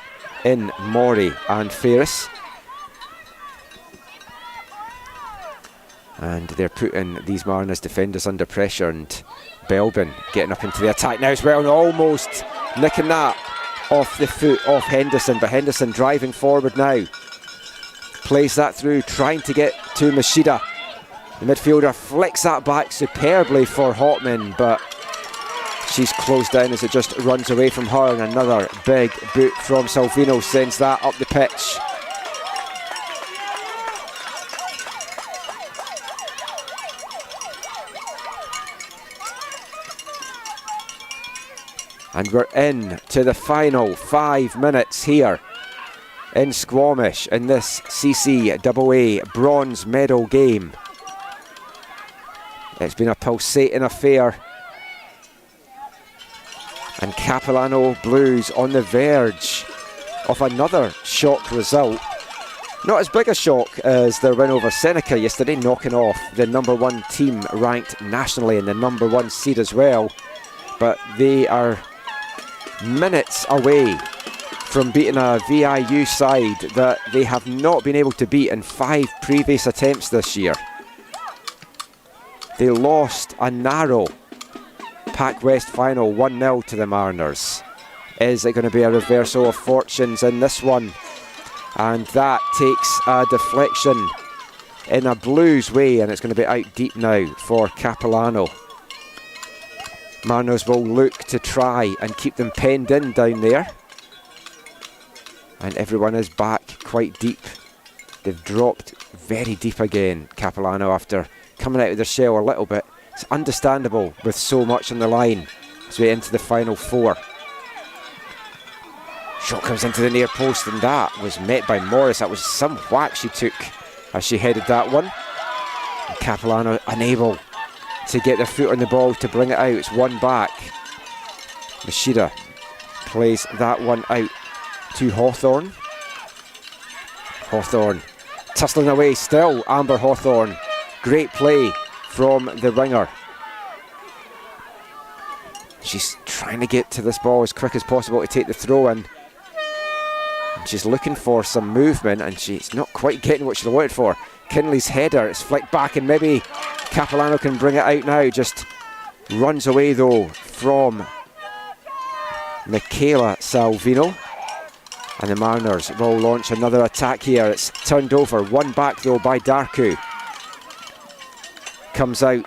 in Mori and Ferris. And they're putting these Mariners defenders under pressure, and Belbin getting up into the attack now as well, and almost nicking that off the foot of Henderson, but Henderson driving forward now. Plays that through, trying to get to Machida. The midfielder flicks that back superbly for Hotman, but she's closed down as it just runs away from her, and another big boot from Salvino sends that up the pitch. And we're in to the final 5 minutes here in Squamish in this CCAA bronze medal game. It's been a pulsating affair, and Capilano Blues on the verge of another shock result. Not as big a shock as their win over Seneca yesterday, knocking off the #1 team ranked nationally and the #1 seed as well, but they are minutes away from beating a VIU side that they have not been able to beat in 5 previous attempts this year. They lost a narrow Pac West final 1-0 to the Mariners. Is it going to be a reversal of fortunes in this one? And that takes a deflection in a Blues way, and it's going to be out deep now for Capilano. Mariners will look to try and keep them penned in down there. And everyone is back quite deep. They've dropped very deep again, Capilano, after coming out of their shell a little bit. It's understandable with so much on the line as we enter the final 4. Shot comes into the near post, and that was met by Morris. That was some whack she took as she headed that one. And Capilano unable to get their foot on the ball to bring it out. It's one back. Machida plays that one out to Hawthorne. Hawthorne tussling away still. Amber Hawthorne. Great play from the winger. She's trying to get to this ball as quick as possible to take the throw in. And she's looking for some movement, and she's not quite getting what she wanted for. McKinley's header. It's flicked back and maybe Capilano can bring it out now. Just runs away though from Michaela Salvino. And the Mariners will launch another attack here. It's turned over. One back though by Darku. Comes out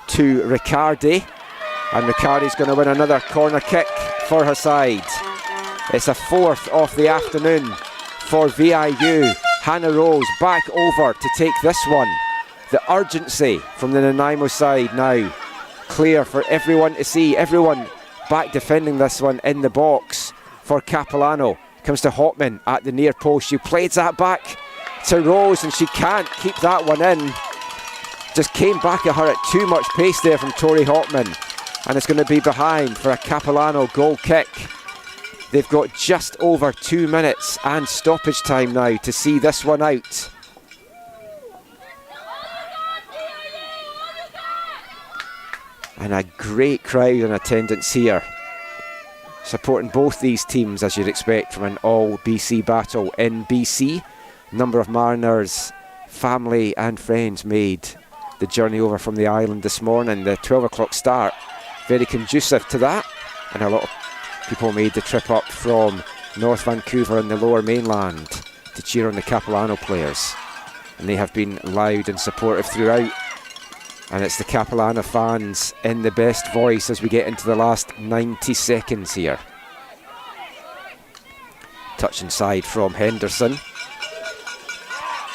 to Riccardi. And Riccardi's going to win another corner kick for her side. It's a fourth of the afternoon for VIU. Hannah Rose back over to take this one. The urgency from the Nanaimo side now clear for everyone to see. Everyone back defending this one in the box for Capilano. Comes to Hotman at the near post. She plays that back to Rose and she can't keep that one in. Just came back at her at too much pace there from Tori Hotman. And it's going to be behind for a Capilano goal kick. They've got just over 2 minutes and stoppage time now to see this one out. And a great crowd in attendance here, supporting both these teams as you'd expect from an all BC battle in BC. Number of Mariners, family and friends made the journey over from the island this morning. The 12 o'clock start, very conducive to that, and a lot of people made the trip up from North Vancouver and the lower mainland to cheer on the Capilano players, and they have been loud and supportive throughout. And it's the Capilano fans in the best voice as we get into the last 90 seconds here. Touch inside from Henderson.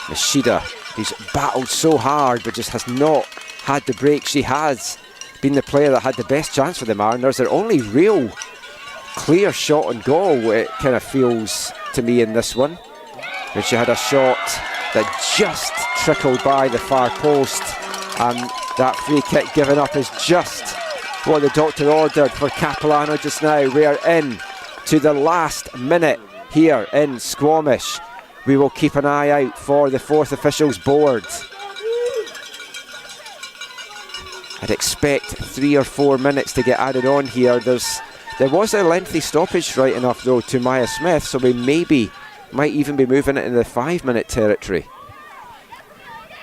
Nishida, who's battled so hard but just has not had the break. She has been the player that had the best chance for the Mariners. Their only real clear shot on goal, it kind of feels to me in this one. And she had a shot that just trickled by the far post, and that free kick given up is just what the doctor ordered for Capilano just now. We are in to the last minute here in Squamish. We will keep an eye out for the fourth officials board. I'd expect 3 or 4 minutes to get added on here. There was a lengthy stoppage right enough though to Maya Smith, so we might even be moving it in the 5-minute territory.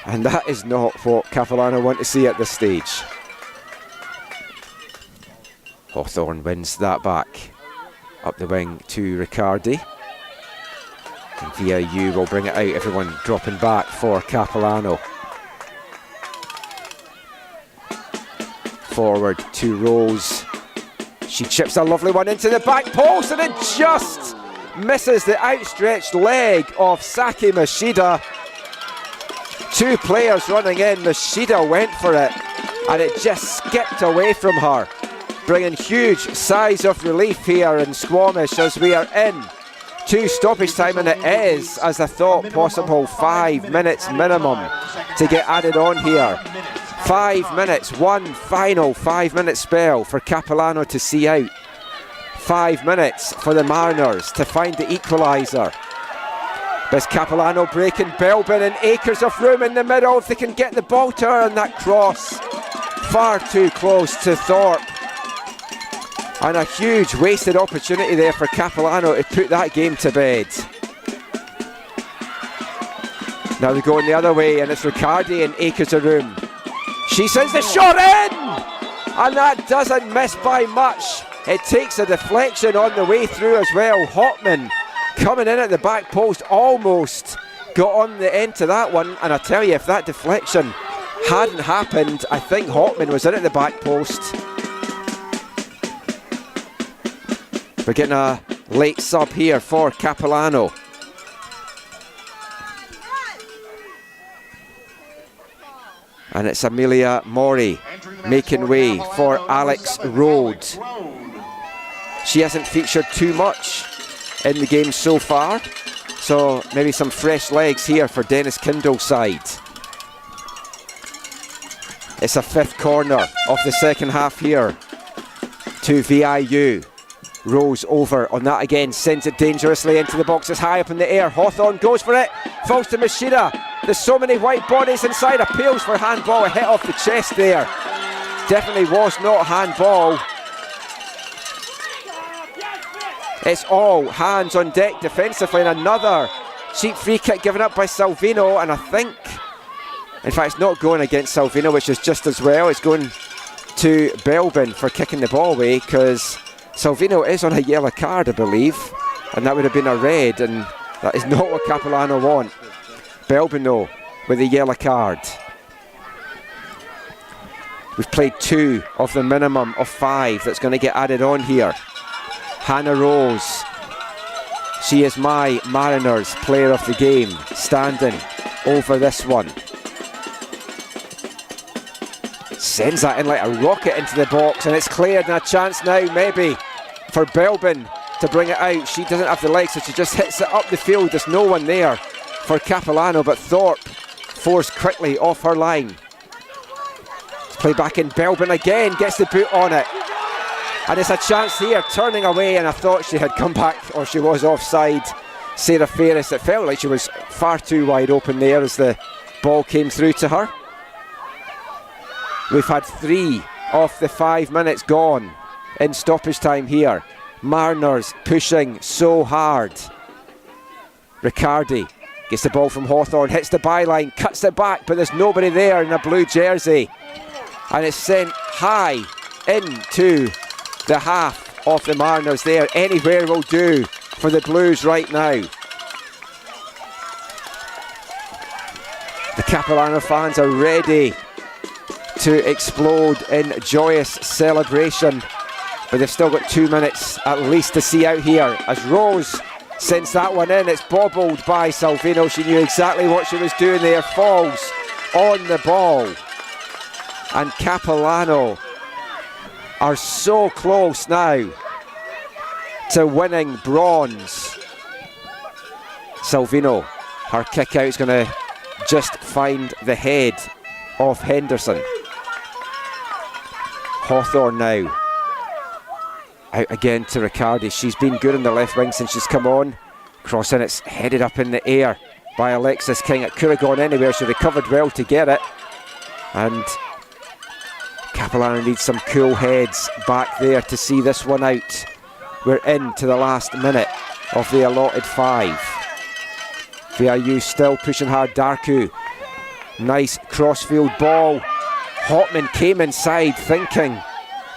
And that is not what Capilano want to see at this stage. Hawthorne wins that back. Up the wing to Riccardi. And VIU will bring it out, everyone dropping back for Capilano. Forward to Rose. She chips a lovely one into the back post and it just misses the outstretched leg of Saki Mashida. 2 players running in. Mashida went for it and it just skipped away from her, bringing huge sighs of relief here in Squamish as we are in to stoppage time, and it is, as I thought possible, 5 minutes minimum to get added on here. 5 minutes, one final 5-minute spell for Capilano to see out. 5 minutes for the Mariners to find the equaliser. There's Capilano breaking Belbin and acres of room in the middle. If they can get the ball to her, and that cross far too close to Thorpe. And a huge wasted opportunity there for Capilano to put that game to bed. Now they're going the other way and it's Riccardi and acres of room. She sends the shot in! And that doesn't miss by much. It takes a deflection on the way through as well. Hotman coming in at the back post, almost got on the end to that one. And I tell you, if that deflection hadn't happened, I think Hotman was in at the back post. We're getting a late sub here for Capilano. And it's Amelia Mori making way for Alex Rode. She hasn't featured too much in the game so far, so maybe some fresh legs here for Dennis Kindle's side. It's a 5th corner of the second half here to VIU. Rose over on that again, sends it dangerously into the box. It's high up in the air. Hawthorne goes for it, falls to Mashida. There's so many white bodies inside. Appeals for handball, a hit off the chest there. Definitely was not handball. It's all hands on deck defensively, and another cheap free kick given up by Salvino, and I think In fact, it's not going against Salvino, which is just as well. It's going to Belbin for kicking the ball away, because Salvino is on a yellow card, I believe, and that would have been a red, and that is not what Capilano want. Belbin, though, with a yellow card. We've played 2 of the minimum of 5 that's going to get added on here. Hannah Rose, she is my Mariners player of the game, standing over this one. Sends that in like a rocket into the box, and it's cleared, and a chance now maybe for Belbin to bring it out. She doesn't have the legs, so she just hits it up the field. There's no one there for Capilano, but Thorpe forced quickly off her line. Play back in. Belbin again gets the boot on it, and it's a chance here, turning away, and I thought she had come back, or she was offside. Sarah Ferris, it felt like she was far too wide open there as the ball came through to her. We've had 3 of the 5 minutes gone in stoppage time here. Mariners pushing so hard. Riccardi gets the ball from Hawthorn, hits the byline, cuts it back, but there's nobody there in a blue jersey, and it's sent high into the half of the Mariners there. Anywhere will do for the Blues right now. The Capilano fans are ready to explode in joyous celebration, but they've still got 2 minutes at least to see out here. As Rose sends that one in, it's bobbled by Salvino. She knew exactly what she was doing there. Falls on the ball, and Capilano are so close now to winning bronze. Salvino, her kick out is going to just find the head of Henderson. Hawthorn now out again to Riccardi. She's been good on the left wing since she's come on. Crossing, it's headed up in the air by Alexis King. It could have gone anywhere. She recovered well to get it, and Capilano needs some cool heads back there to see this one out. We're into the last minute of the allotted 5. VIU still pushing hard. Darku, nice crossfield ball. Hotman came inside thinking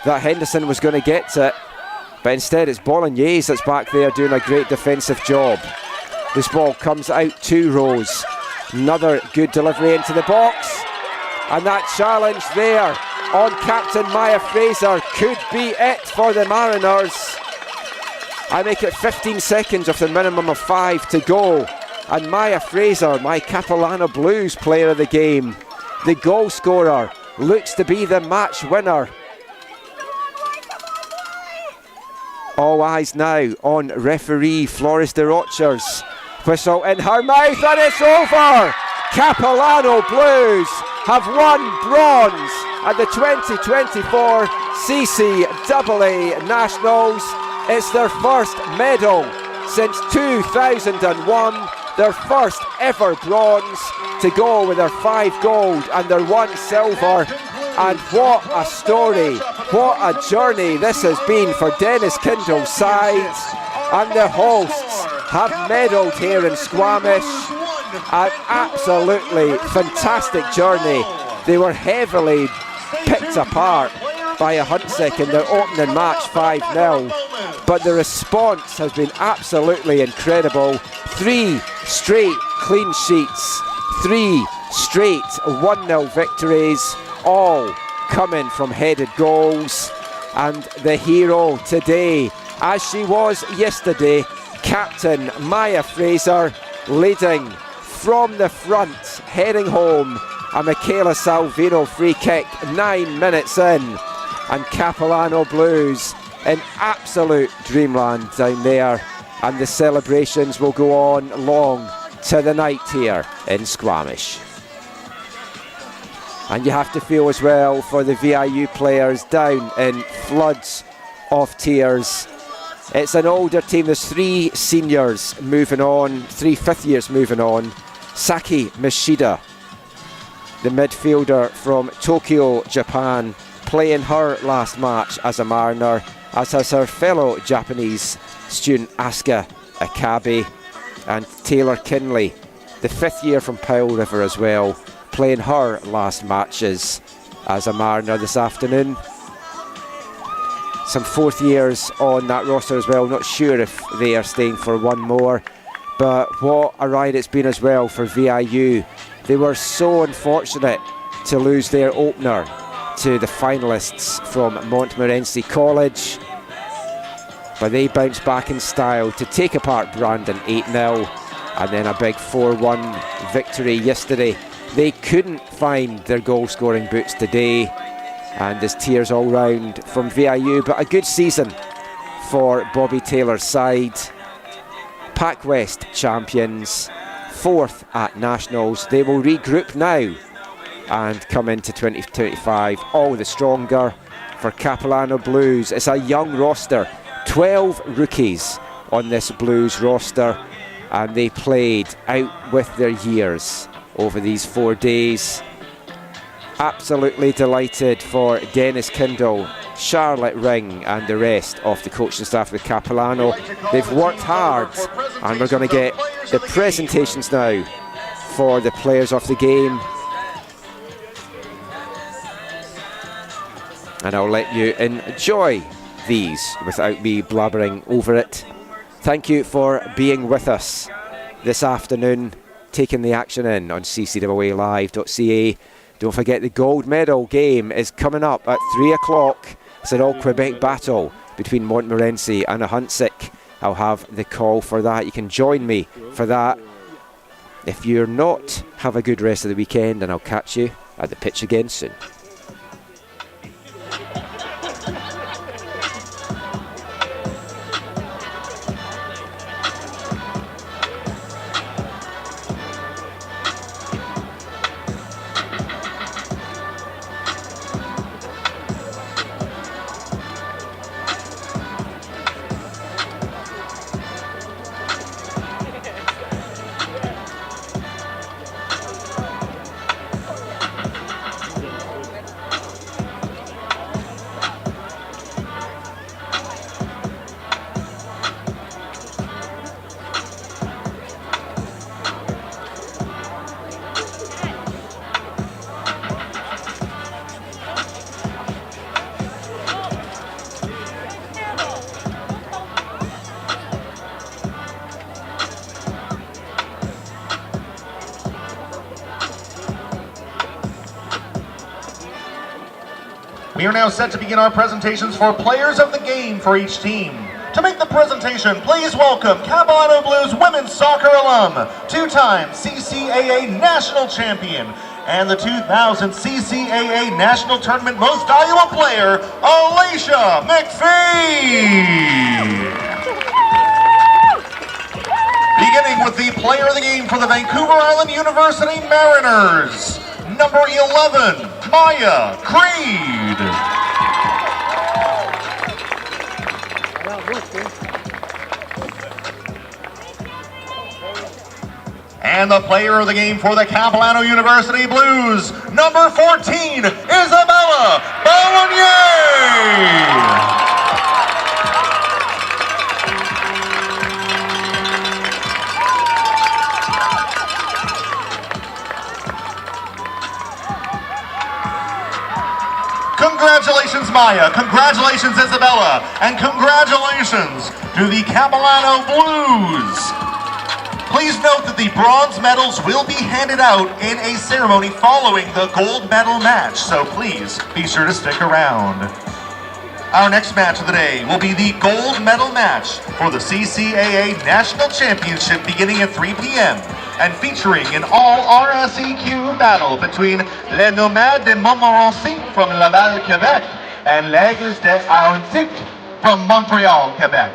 that Henderson was going to get to it, but instead it's Bolognese that's back there doing a great defensive job. This ball comes out to Rose. Another good delivery into the box, and that challenge there on Captain Maya Fraser could be it for the Mariners. I make it 15 seconds of the minimum of 5 to go, and Maya Fraser, my Capilano Blues player of the game, the goal scorer, looks to be the match winner. All eyes now on referee Flores de Rocher's whistle in her mouth, and it's over! Capilano Blues have won bronze at the 2024 CCAA Nationals. It's their first medal since 2001, their first ever bronze, to go with their 5 gold and their 1 silver. And what a story, what a journey this has been for Dennis Kindle's side. And the hosts have medalled here in Squamish. An absolutely fantastic journey. They were heavily picked apart by a Huntsick in their opening match 5-0, but the response has been absolutely incredible. 3 straight clean sheets, 3 straight 1-0 victories, all coming from headed goals. And the hero today, as she was yesterday, Captain Maya Fraser, leading from the front, heading home. A Michaela Salvino free kick 9 minutes in, and Capilano Blues in absolute dreamland down there, and the celebrations will go on long to the night here in Squamish. And you have to feel as well for the VIU players down in floods of tears. It's an older team. There's 3 seniors moving on, 3 fifth years moving on. Saki Mishida, the midfielder from Tokyo, Japan, playing her last match as a Mariner, as has her fellow Japanese student Asuka Akabe, and Taylor Kinley, the 5th year from Powell River as well, playing her last matches as a Mariner this afternoon. Some fourth years on that roster as well. Not sure if they are staying for one more, but what a ride it's been as well for VIU. They were so unfortunate to lose their opener to the finalists from Montmorency College, but they bounced back in style to take apart Brandon 8-0, and then a big 4-1 victory yesterday. They couldn't find their goal scoring boots today, and there's tears all round from VIU, but a good season for Bobby Taylor's side. Pac West champions, 4th at Nationals. They will regroup now and come into 2025 all the stronger. For Capilano Blues, it's a young roster, 12 rookies on this Blues roster, and they played out with their years over these 4 days. Absolutely delighted for Dennis Kindle, Charlotte Ring and the rest of the coaching staff with Capilano. They've worked hard, and we're going to get the presentations now for the players of the game. And I'll let you enjoy these without me blabbering over it. Thank you for being with us this afternoon, taking the action in on ccaa.live.ca. Don't forget the gold medal game is coming up at 3 o'clock. It's an all-Quebec battle between Montmorency and Ahuntsic. I'll have the call for that. You can join me for that. If you're not, have a good rest of the weekend, and I'll catch you at the pitch again soon. We are now set to begin our presentations for players of the game for each team. To make the presentation, please welcome Capilano Blues women's soccer alum, 2-time CCAA national champion, and the 2000 CCAA National Tournament Most Valuable Player, Alicia McPhee. Beginning with the player of the game for the Vancouver Island University Mariners, number 11, Maya Creed. And the player of the game for the Capilano University Blues, number 14, Isabella Ballonier. Congratulations, Maya. Congratulations, Isabella. And congratulations to the Capilano Blues. Please note that the bronze medals will be handed out in a ceremony following the gold medal match, so please be sure to stick around. Our next match of the day will be the gold medal match for the CCAA National Championship beginning at 3 p.m. and featuring an all-RSEQ battle between Les Nomades de Montmorency from Laval, Quebec and l'Aigles de Ahuntsic from Montreal, Quebec.